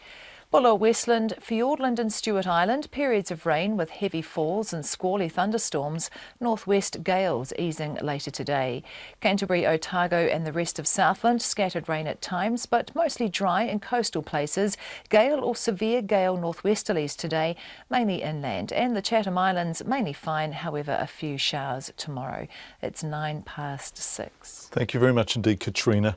S5: Bulla, Westland, Fiordland and Stewart Island, periods of rain with heavy falls and squally thunderstorms, northwest gales easing later today. Canterbury, Otago and the rest of Southland, scattered rain at times but mostly dry in coastal places. Gale or severe gale northwesterlies today, mainly inland, and the Chatham Islands mainly fine, however a few showers tomorrow. It's 6:09.
S4: Thank you very much indeed, Katrina.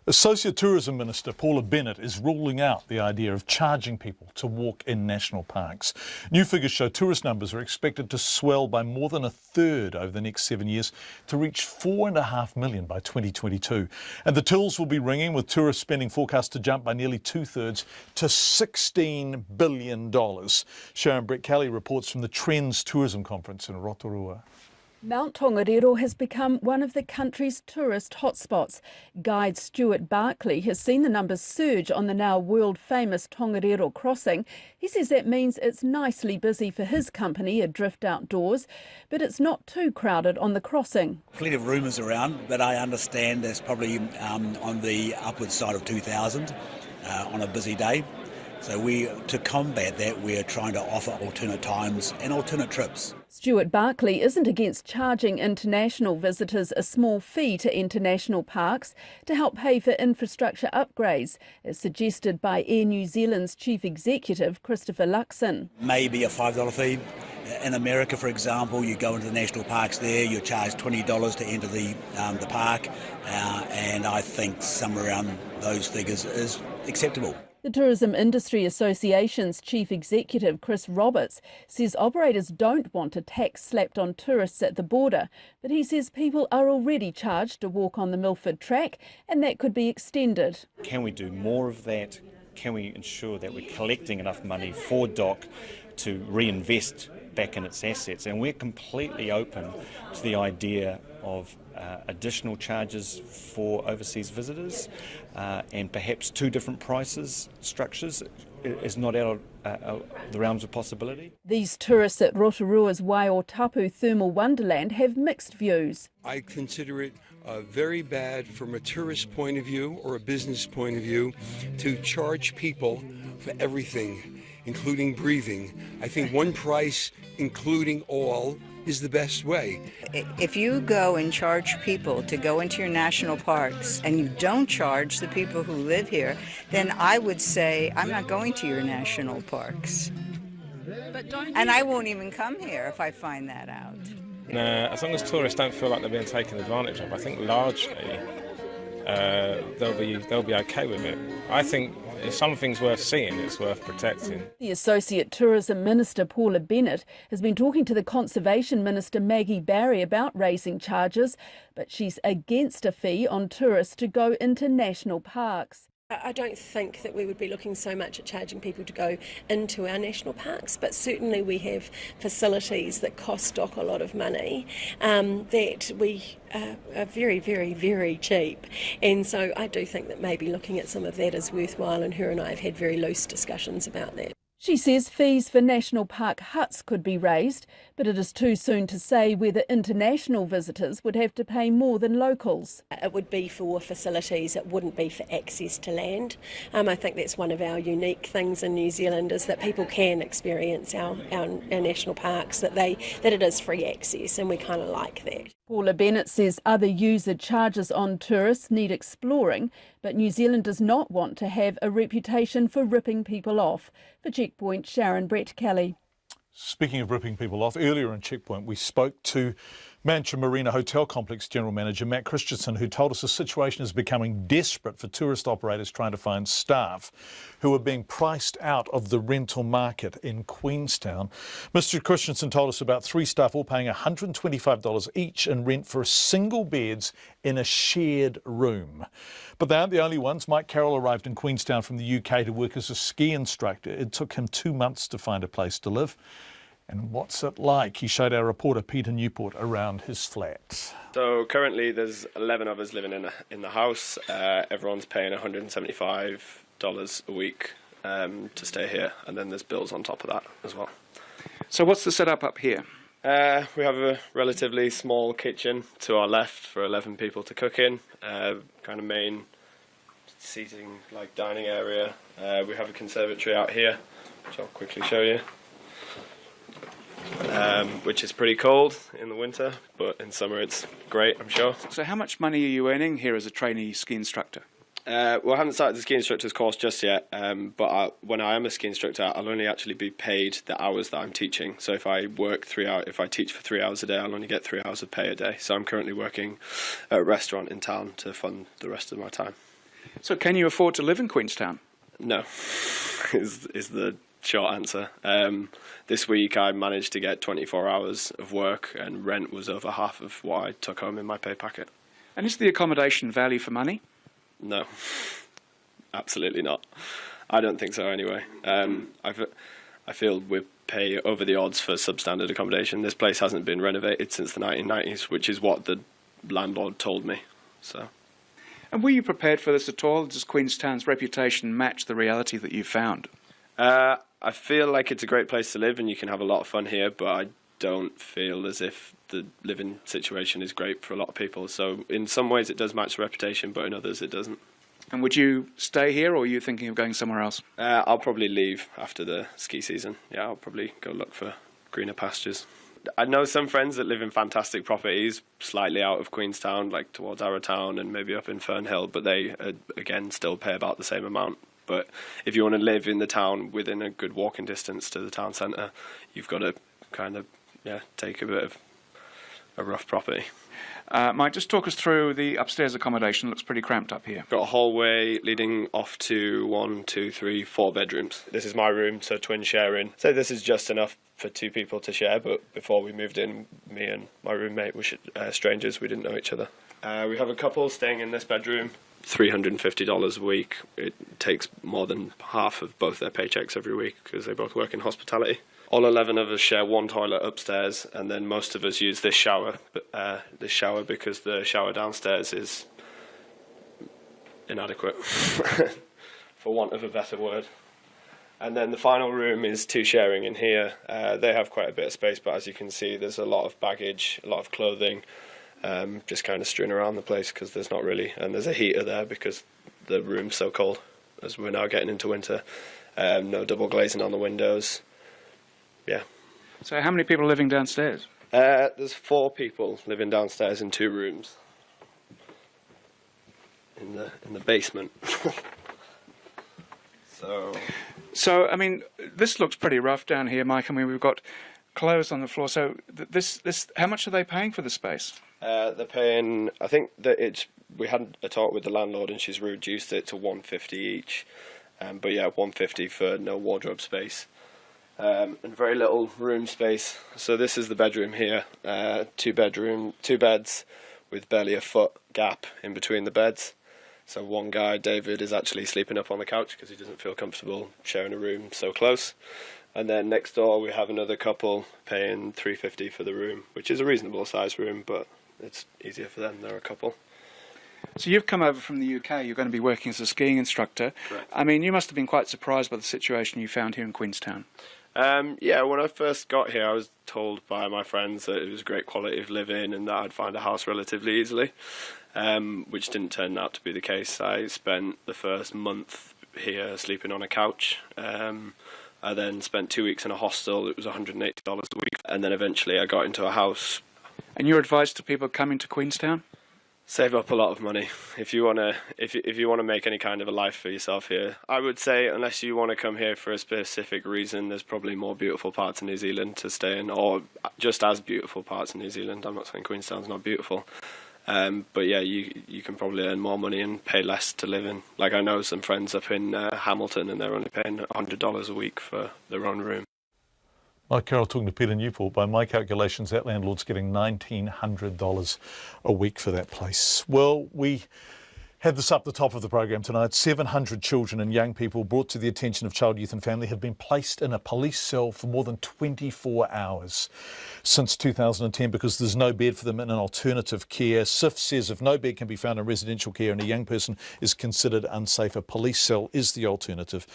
S4: Associate Tourism Minister Paula Bennett is ruling out the idea of charging people to walk in national parks. New figures show tourist numbers are expected to swell by more than a third over the next 7 years to reach 4.5 million by 2022. And the tills will be ringing, with tourist spending forecast to jump by nearly 2/3 to $16 billion. Sharon Brett Kelly reports from the Trends Tourism Conference in Rotorua.
S9: Mount Tongariro has become one of the country's tourist hotspots. Guide Stuart Barkley has seen the numbers surge on the now world-famous Tongariro crossing. He says that means it's nicely busy for his company, Adrift Outdoors, but it's not too crowded on the crossing.
S21: Plenty of rumours around, but I understand there's probably on the upward side of 2,000 on a busy day. So to combat that, we're trying to offer alternate times and alternate trips.
S9: Stuart Barkley isn't against charging international visitors a small fee to international parks to help pay for infrastructure upgrades, as suggested by Air New Zealand's Chief Executive Christopher Luxon.
S21: Maybe a $5 fee. In America, for example, you go into the national parks there, you're charged $20 to enter the park, and I think somewhere around those figures is acceptable.
S9: The Tourism Industry Association's Chief Executive Chris Roberts says operators don't want a tax slapped on tourists at the border, but he says people are already charged to walk on the Milford track and that could be extended.
S23: Can we do more of that? Can we ensure that we're collecting enough money for DOC to reinvest back in its assets? And we're completely open to the idea of additional charges for overseas visitors and perhaps two different prices structures is not out of the realms of possibility.
S9: These tourists at Rotorua's Waiōtapu Thermal Wonderland have mixed views.
S24: I consider it
S3: very bad from a tourist point of view or a business point of view to charge people for everything, including breathing. I think one price, including all, is the best way.
S10: If you go and charge people to go into your national parks and you don't charge the people who live here, then I would say I'm not going to your national parks. And I won't even come here if I find that out.
S12: No, as long as tourists don't feel like they're being taken advantage of, I think largely they'll be okay with it. I think if something's worth seeing, it's worth protecting.
S9: The Associate Tourism Minister Paula Bennett has been talking to the Conservation Minister Maggie Barry about raising charges, but she's against a fee on tourists to go into national parks.
S13: I don't think that we would be looking so much at charging people to go into our national parks, but certainly we have facilities that cost DOC a lot of money that we are very, very, very cheap. And so I do think that maybe looking at some of that is worthwhile, and her and I have had very loose discussions about that.
S9: She says fees for national park huts could be raised, but it is too soon to say whether international visitors would have to pay more than locals.
S13: It would be for facilities, it wouldn't be for access to land. I think that's one of our unique things in New Zealand, is that people can experience our national parks, that it is free access, and we kind of like that.
S9: Paula Bennett says other user charges on tourists need exploring, but New Zealand does not want to have a reputation for ripping people off. For Checkpoint, Sharon Brett Kelly.
S4: Speaking of ripping people off, earlier in Checkpoint we spoke to Mancha Marina Hotel Complex General Manager Matt Christensen, who told us the situation is becoming desperate for tourist operators trying to find staff who are being priced out of the rental market in Queenstown. Mr Christensen told us about 3 staff all paying $125 each in rent for single beds in a shared room. But they aren't the only ones. Mike Carroll arrived in Queenstown from the UK to work as a ski instructor. It took him 2 months to find a place to live. And what's it like? He showed our reporter Peter Newport around his flat.
S24: So currently there's 11 of us living in the house. Everyone's paying $175 a week to stay here, and then there's bills on top of that as well.
S25: So what's the setup up here?
S24: We have a relatively small kitchen to our left for 11 people to cook in, kind of main seating, like dining area. We have a conservatory out here, which I'll quickly show you. Which is pretty cold in the winter, but in summer it's great, I'm sure.
S25: So how much money are you earning here as a trainee ski instructor?
S24: Well, I haven't started the ski instructor's course just yet, but when I am a ski instructor, I'll only actually be paid the hours that I'm teaching. So if I work 3 hours, if I teach for 3 hours a day, I'll only get 3 hours of pay a day. So I'm currently working at a restaurant in town to fund the rest of my time.
S25: So can you afford to live in Queenstown?
S24: No, is the short answer. This week I managed to get 24 hours of work, and rent was over half of what I took home in my pay packet.
S25: And is the accommodation value for money?
S24: No, absolutely not. I don't think so anyway. I feel we pay over the odds for substandard accommodation. This place hasn't been renovated since the 1990s, which is what the landlord told me. So.
S25: And were you prepared for this at all? Does Queenstown's reputation match the reality that you found?
S24: I feel like it's a great place to live and you can have a lot of fun here, but I don't feel as if the living situation is great for a lot of people. So in some ways it does match the reputation, but in others it doesn't.
S25: And would you stay here, or are you thinking of going somewhere else?
S24: I'll probably leave after the ski season. Yeah, I'll probably go look for greener pastures. I know some friends that live in fantastic properties slightly out of Queenstown, like towards Arrowtown and maybe up in Fernhill, but they, again, still pay about the same amount. But if you want to live in the town within a good walking distance to the town centre, you've got to kind of take a bit of a rough property.
S25: Mike, just talk us through the upstairs accommodation. It looks pretty cramped up here.
S24: Got a hallway leading off to 1, 2, 3, 4 bedrooms. This is my room, so twin sharing. So this is just enough for 2 people to share, but before we moved in, me and my roommate were strangers. We didn't know each other. We have a couple staying in this bedroom. $350 a week. It takes more than half of both their paychecks every week because they both work in hospitality. All 11 of us share one toilet upstairs, and then most of us use this shower because the shower downstairs is inadequate, for want of a better word. And then the final room is 2 sharing in here. They have quite a bit of space, but as you can see, there's a lot of baggage, a lot of clothing, just kind of strewn around the place because there's not really, and there's a heater there because the room's so cold as we're now getting into winter. No double glazing on the windows. Yeah.
S25: So how many people are living downstairs?
S24: There's 4 people living downstairs in 2 rooms. In the basement.
S25: So I mean, this looks pretty rough down here, Mike. I mean, we've got clothes on the floor. So this, how much are they paying for the space?
S24: They're paying. I think that we had a talk with the landlord, and she's reduced it to $150 each. But yeah, $150 for no wardrobe space. And very little room space. So this is the bedroom here. 2 beds with barely a foot gap in between the beds. So one guy, David, is actually sleeping up on the couch because he doesn't feel comfortable sharing a room so close. And then next door we have another couple paying $350 for the room, which is a reasonable size room, but it's easier for them. They're a couple.
S25: So you've come over from the UK. You're going to be working as a skiing instructor.
S24: Correct.
S25: I mean, you must have been quite surprised by the situation you found here in Queenstown.
S24: Yeah, when I first got here, I was told by my friends that it was great quality of living and that I'd find a house relatively easily, which didn't turn out to be the case. I spent the first month here sleeping on a couch. I then spent 2 weeks in a hostel. It was $180 a week, and then eventually I got into a house.
S25: And your advice to people coming to Queenstown?
S24: Save up a lot of money if you want to make any kind of a life for yourself here. I would say unless you want to come here for a specific reason, there's probably more beautiful parts of New Zealand to stay in, or just as beautiful parts of New Zealand. I'm not saying Queenstown's not beautiful, but yeah, you can probably earn more money and pay less to live in. Like I know some friends up in Hamilton, and they're only paying $100 a week for their own room.
S4: Like Carol talking to Peter Newport, by my calculations, that landlord's getting $1,900 a week for that place. Well, we had this up the top of the program tonight. 700 children and young people brought to the attention of Child, Youth and Family have been placed in a police cell for more than 24 hours since 2010 because there's no bed for them in an alternative care. SIF says if no bed can be found in residential care and a young person is considered unsafe, a police cell is the alternative.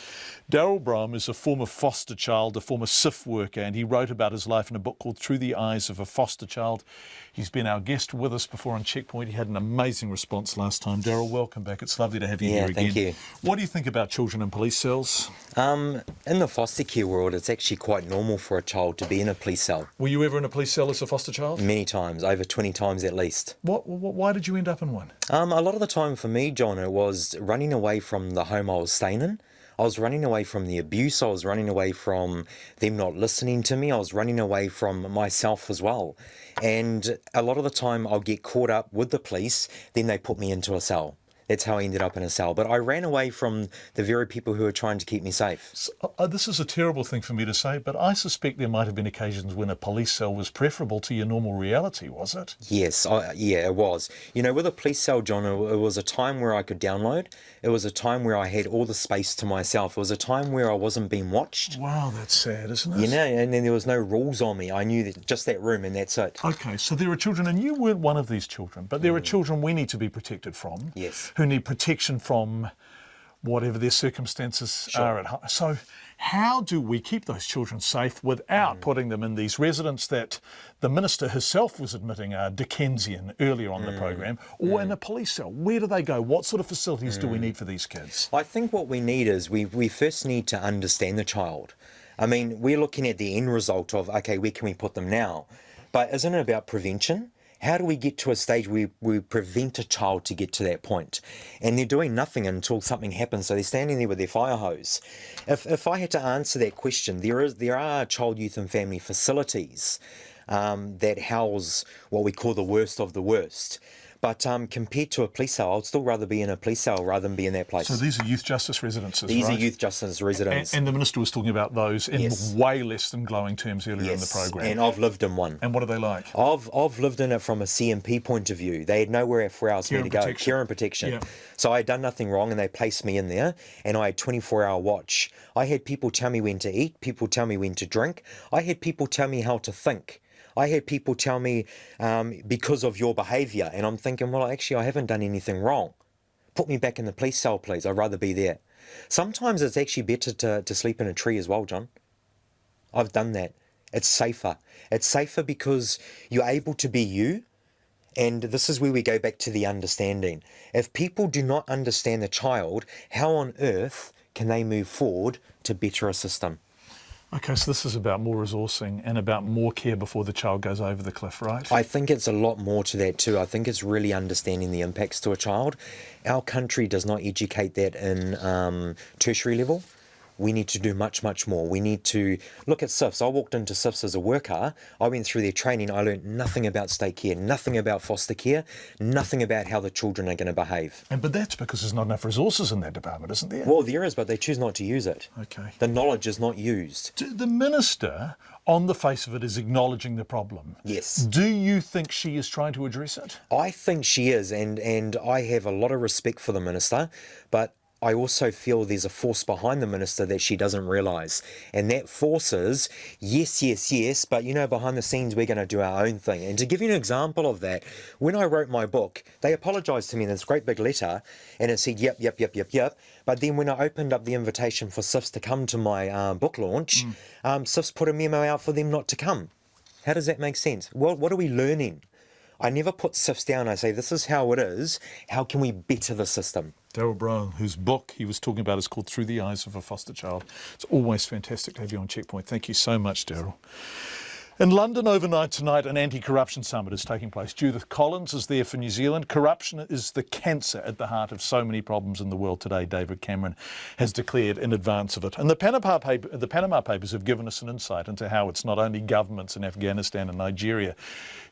S4: Daryl Brome is a former foster child, a former SIF worker, and he wrote about his life in a book called Through the Eyes of a Foster Child. He's been our guest with us before on Checkpoint. He had an amazing response last time. Daryl, welcome back. It's lovely to have you here again.
S6: Thank you.
S4: What do you think about children in police cells?
S6: In the foster care world, it's actually quite normal for a child to be in a police cell.
S4: Were you ever in a police cell as a foster child?
S6: Many times, over 20 times at least.
S4: Why did you end up in one?
S6: A lot of the time for me, John, it was running away from the home I was staying in. I was running away from the abuse. I was running away from them not listening to me. I was running away from myself as well. And a lot of the time I'll get caught up with the police, then they put me into a cell. That's how I ended up in a cell. But I ran away from the very people who were trying to keep me safe.
S4: So, this is a terrible thing for me to say, but I suspect there might have been occasions when a police cell was preferable to your normal reality, was it?
S6: Yes, yeah, it was. You know, with a police cell, John, it was a time where I could download. It was a time where I had all the space to myself. It was a time where I wasn't being watched.
S4: Wow, that's sad, isn't it?
S6: You know, and then there was no rules on me. I knew that just that room and that's it.
S4: Okay, so there are children, and you weren't one of these children, but there are children we need to be protected from.
S6: Yes.
S4: Who need protection from whatever their circumstances are at home. So how do we keep those children safe without putting them in these residents that the Minister herself was admitting are Dickensian earlier on the program, or in a police cell? Where do they go? What sort of facilities do we need for these kids?
S6: I think what we need is we first need to understand the child. I mean, we're looking at the end result of, okay, where can we put them now? But isn't it about prevention? How do we get to a stage where we prevent a child to get to that point? And they're doing nothing until something happens, so they're standing there with their fire hose. If I had to answer that question, there are child, youth and family facilities that house what we call the worst of the worst. But compared to a police cell, I'd still rather be in a police cell rather than be in that place.
S4: So these are youth justice residences,
S6: These
S4: right?
S6: are youth justice residents.
S4: And the Minister was talking about those in
S6: Yes.
S4: way less than glowing terms earlier in the program.
S6: And I've lived in one.
S4: And what are they like?
S6: I've lived in it from a CMP point of view. They had nowhere else for me to go. Care and protection.
S4: Yeah.
S6: So I had done nothing wrong and they placed me in there and I had 24-hour watch. I had people tell me when to eat, people tell me when to drink. I had people tell me how to think. I had people tell me because of your behaviour, and I'm thinking, well, actually, I haven't done anything wrong. Put me back in the police cell, please. I'd rather be there. Sometimes it's actually better to sleep in a tree as well, John. I've done that. It's safer. It's safer because you're able to be you, And this is where we go back to the understanding. If people do not understand the child, how on earth can they move forward to better a system?
S4: Okay, so this is about more resourcing and about more care before the child goes over the cliff, right?
S6: I think it's a lot more to that too. I think it's really understanding the impacts to a child. Our country does not educate that in tertiary level. We need to do much, much more. We need to look at SIFs. I walked into SIFs as a worker. I went through their training. I learned nothing about state care, nothing about foster care, nothing about how the children are going to behave.
S4: But that's because there's not enough resources in that department, isn't there?
S6: Well, there is, but they choose not to use it.
S4: Okay.
S6: The knowledge is not used.
S4: The minister, on the face of it, is acknowledging the problem.
S6: Yes.
S4: Do you think she is trying to address it?
S6: I think she is, and I have a lot of respect for the minister, but I also feel there's a force behind the minister that she doesn't realise. And that force is, yes, but behind the scenes we're going to do our own thing. And to give you an example of that, when I wrote my book, they apologised to me in this great big letter, and it said, yep. But then when I opened up the invitation for SIFs to come to my book launch, SIFs put a memo out for them not to come. How does that make sense? Well, what are we learning? I never put SIFs down. I say, this is how it is. How can we better the system?
S4: Daryl Brown, whose book he was talking about is called Through the Eyes of a Foster Child. It's always fantastic to have you on Checkpoint. Thank you so much, Daryl. In London overnight tonight, an anti-corruption summit is taking place. Judith Collins is there for New Zealand. Corruption is the cancer at the heart of so many problems in the world today, David Cameron has declared in advance of it. And the Panama Papers have given us an insight into how it's not only governments in Afghanistan and Nigeria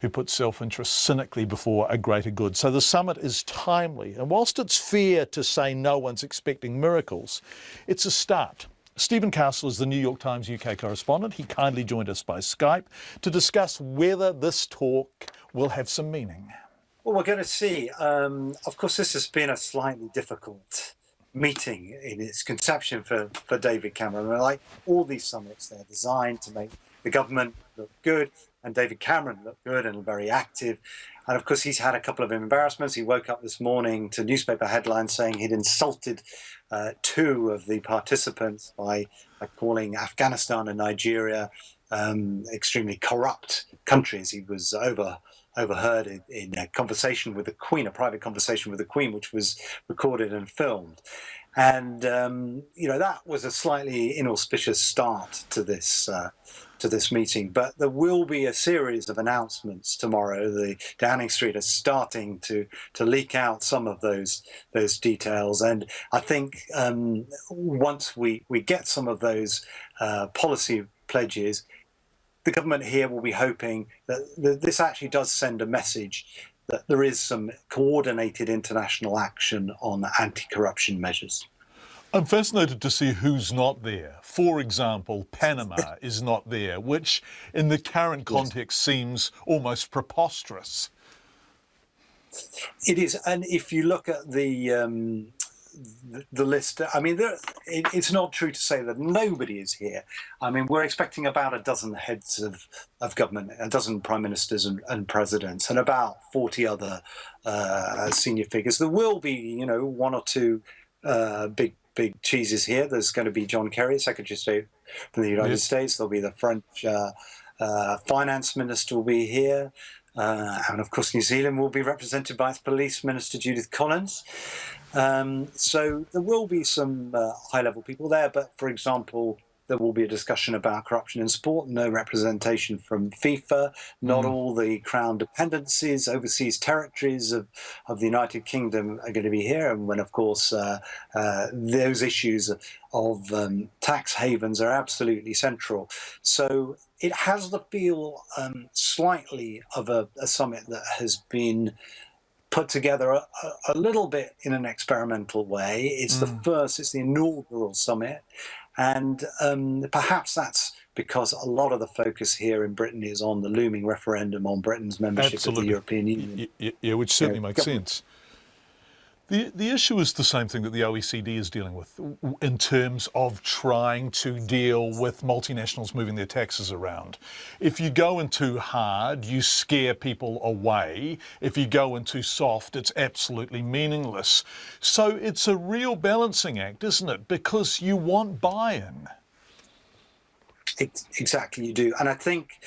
S4: who put self-interest cynically before a greater good. So the summit is timely. And whilst it's fair to say no one's expecting miracles, it's a start. Stephen Castle is the New York Times UK correspondent. He kindly joined us by Skype to discuss whether this talk will have some meaning.
S11: Well, we're going to see. Of course, this has been a slightly difficult meeting in its conception for David Cameron. Like all these summits, they're designed to make the government look good and David Cameron look good and very active. And of course, he's had a couple of embarrassments. He woke up this morning to newspaper headlines saying he'd insulted two of the participants by calling Afghanistan and Nigeria extremely corrupt countries. He was overheard in a conversation with the Queen, a private conversation with the Queen, which was recorded and filmed. And that was a slightly inauspicious start to this meeting. But there will be a series of announcements tomorrow. The Downing Street is starting to leak out some of those details, and I think once we get some of those policy pledges, the government here will be hoping that this actually does send a message that there is some coordinated international action on anti-corruption measures.
S4: I'm fascinated to see who's not there. For example, Panama is not there, which in the current context seems almost preposterous.
S11: It is, and if you look at the list, I mean, it's not true to say that nobody is here. I mean, we're expecting about a dozen heads of government, a dozen prime ministers and presidents, and about 40 other senior figures. There will be, one or two big cheeses here. There's going to be John Kerry, Secretary of State from the United States. There'll be the French finance minister will be here. And of course, New Zealand will be represented by its police minister, Judith Collins. So there will be some high-level people there. But for example, there will be a discussion about corruption in sport, no representation from FIFA, not all the crown dependencies, overseas territories of the United Kingdom are going to be here. And when, of course, those issues of tax havens are absolutely central. So it has the feel slightly of a summit that has been put together a little bit in an experimental way. It's it's the inaugural summit. And perhaps that's because a lot of the focus here in Britain is on the looming referendum on Britain's membership of the European Union.
S4: Yeah, which certainly makes sense. The issue is the same thing that the OECD is dealing with in terms of trying to deal with multinationals moving their taxes around. If you go in too hard, you scare people away. If you go in too soft, it's absolutely meaningless. So it's a real balancing act, isn't it? Because you want buy-in.
S11: Exactly, you do. And I think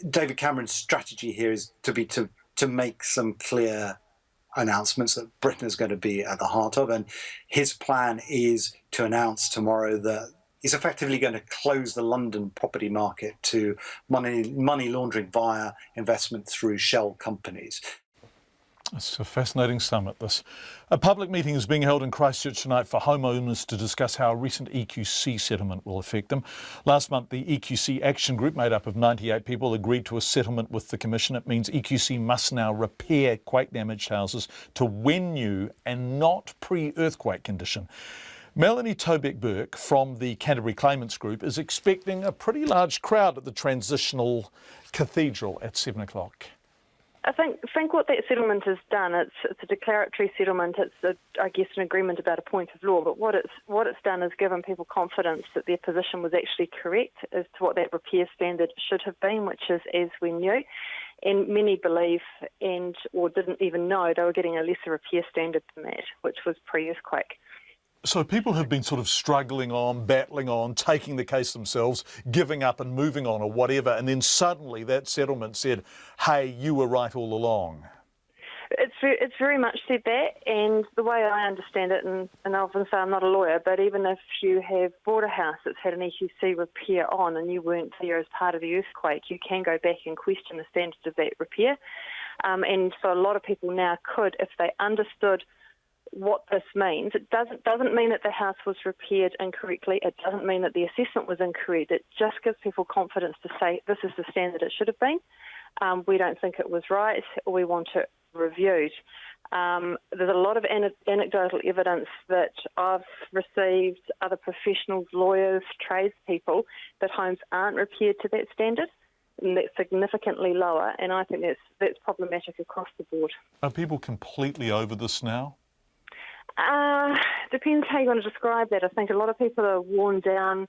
S11: David Cameron's strategy here is to make some clear announcements that Britain is going to be at the heart of, and his plan is to announce tomorrow that he's effectively going to close the London property market to money laundering via investment through shell companies.
S4: It's a fascinating summit, this. A public meeting is being held in Christchurch tonight for homeowners to discuss how a recent EQC settlement will affect them. Last month, the EQC Action Group, made up of 98 people, agreed to a settlement with the Commission. It means EQC must now repair quake-damaged houses to when new and not pre-earthquake condition. Melanie Tobeck-Burke from the Canterbury Claimants Group is expecting a pretty large crowd at the Transitional Cathedral at 7 o'clock.
S14: I think what that settlement has done, it's a declaratory settlement. It's, I guess, an agreement about a point of law. But what it's done is given people confidence that their position was actually correct as to what that repair standard should have been, which is as we knew. And many believe or didn't even know they were getting a lesser repair standard than that, which was pre-earthquake.
S4: So people have been sort of struggling on, battling on, taking the case themselves, giving up and moving on or whatever, and then suddenly that settlement said, hey, you were right all along.
S14: It's very much said that, and the way I understand it, and I often say I'm not a lawyer, but even if you have bought a house that's had an EQC repair on and you weren't there as part of the earthquake, you can go back and question the standards of that repair. And so a lot of people now could, if they understood what this means. It doesn't mean that the house was repaired incorrectly. It doesn't mean that the assessment was incorrect. It just gives people confidence to say this is the standard it should have been. We don't think it was right, or we want it reviewed. There's a lot of anecdotal evidence that I've received, other professionals, lawyers, tradespeople, that homes aren't repaired to that standard, and that's significantly lower, and I think that's problematic across the board.
S4: Are people completely over this now?
S14: Depends how you want to describe that. I think a lot of people are worn down,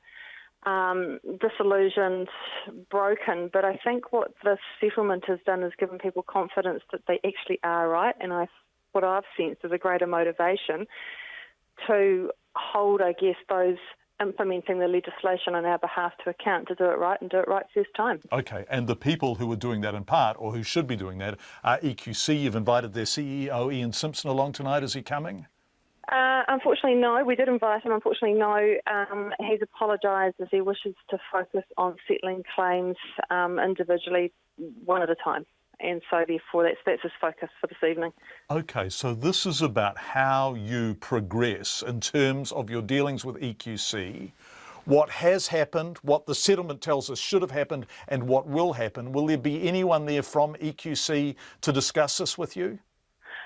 S14: disillusioned, broken, but I think what this settlement has done is given people confidence that they actually are right, and what I've sensed is a greater motivation to hold, I guess, those implementing the legislation on our behalf to account to do it right and do it right first time.
S4: Okay, and the people who are doing that in part, or who should be doing that, are EQC. You've invited their CEO, Ian Simpson, along tonight. Is he coming?
S14: Unfortunately, no. We did invite him. Unfortunately, no. He's apologised as he wishes to focus on settling claims individually, one at a time. And so, therefore, that's his focus for this evening.
S4: Okay, so this is about how you progress in terms of your dealings with EQC, what has happened, what the settlement tells us should have happened, and what will happen. Will there be anyone there from EQC to discuss this with you?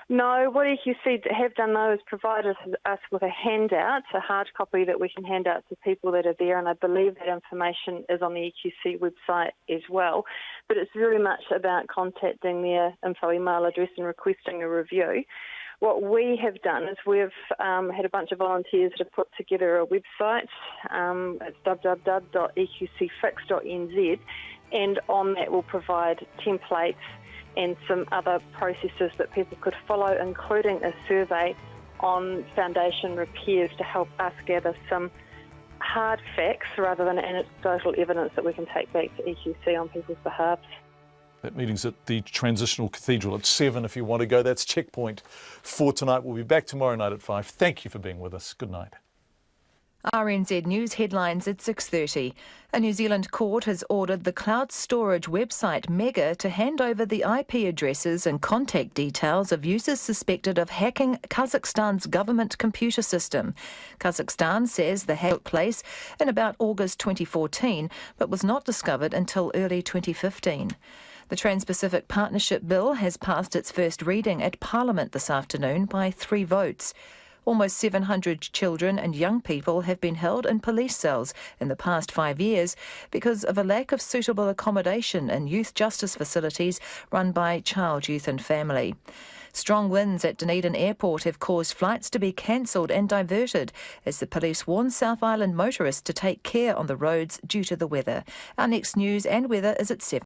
S14: No, what EQC have done, though, is provided us with a handout, a hard copy that we can hand out to people that are there, and I believe that information is on the EQC website as well. But it's very much about contacting their info email address and requesting a review. What we have done is we've had a bunch of volunteers that have put together a website. It's www.eqcfix.nz, and on that we'll provide templates and some other processes that people could follow, including a survey on foundation repairs to help us gather some hard facts rather than anecdotal evidence that we can take back to EQC on people's behalf.
S4: That meeting's at the Transitional Cathedral at 7 if you want to go. That's Checkpoint for tonight. We'll be back tomorrow night at 5. Thank you for being with us. Good night.
S5: RNZ News headlines at 6:30. A New Zealand court has ordered the cloud storage website Mega to hand over the IP addresses and contact details of users suspected of hacking Kazakhstan's government computer system. Kazakhstan says the hack took place in about August 2014, but was not discovered until early 2015. The Trans-Pacific Partnership Bill has passed its first reading at Parliament this afternoon by 3 votes. Almost 700 children and young people have been held in police cells in the past 5 years because of a lack of suitable accommodation in youth justice facilities run by Child, Youth and Family. Strong winds at Dunedin Airport have caused flights to be cancelled and diverted as the police warn South Island motorists to take care on the roads due to the weather. Our next news and weather is at 7.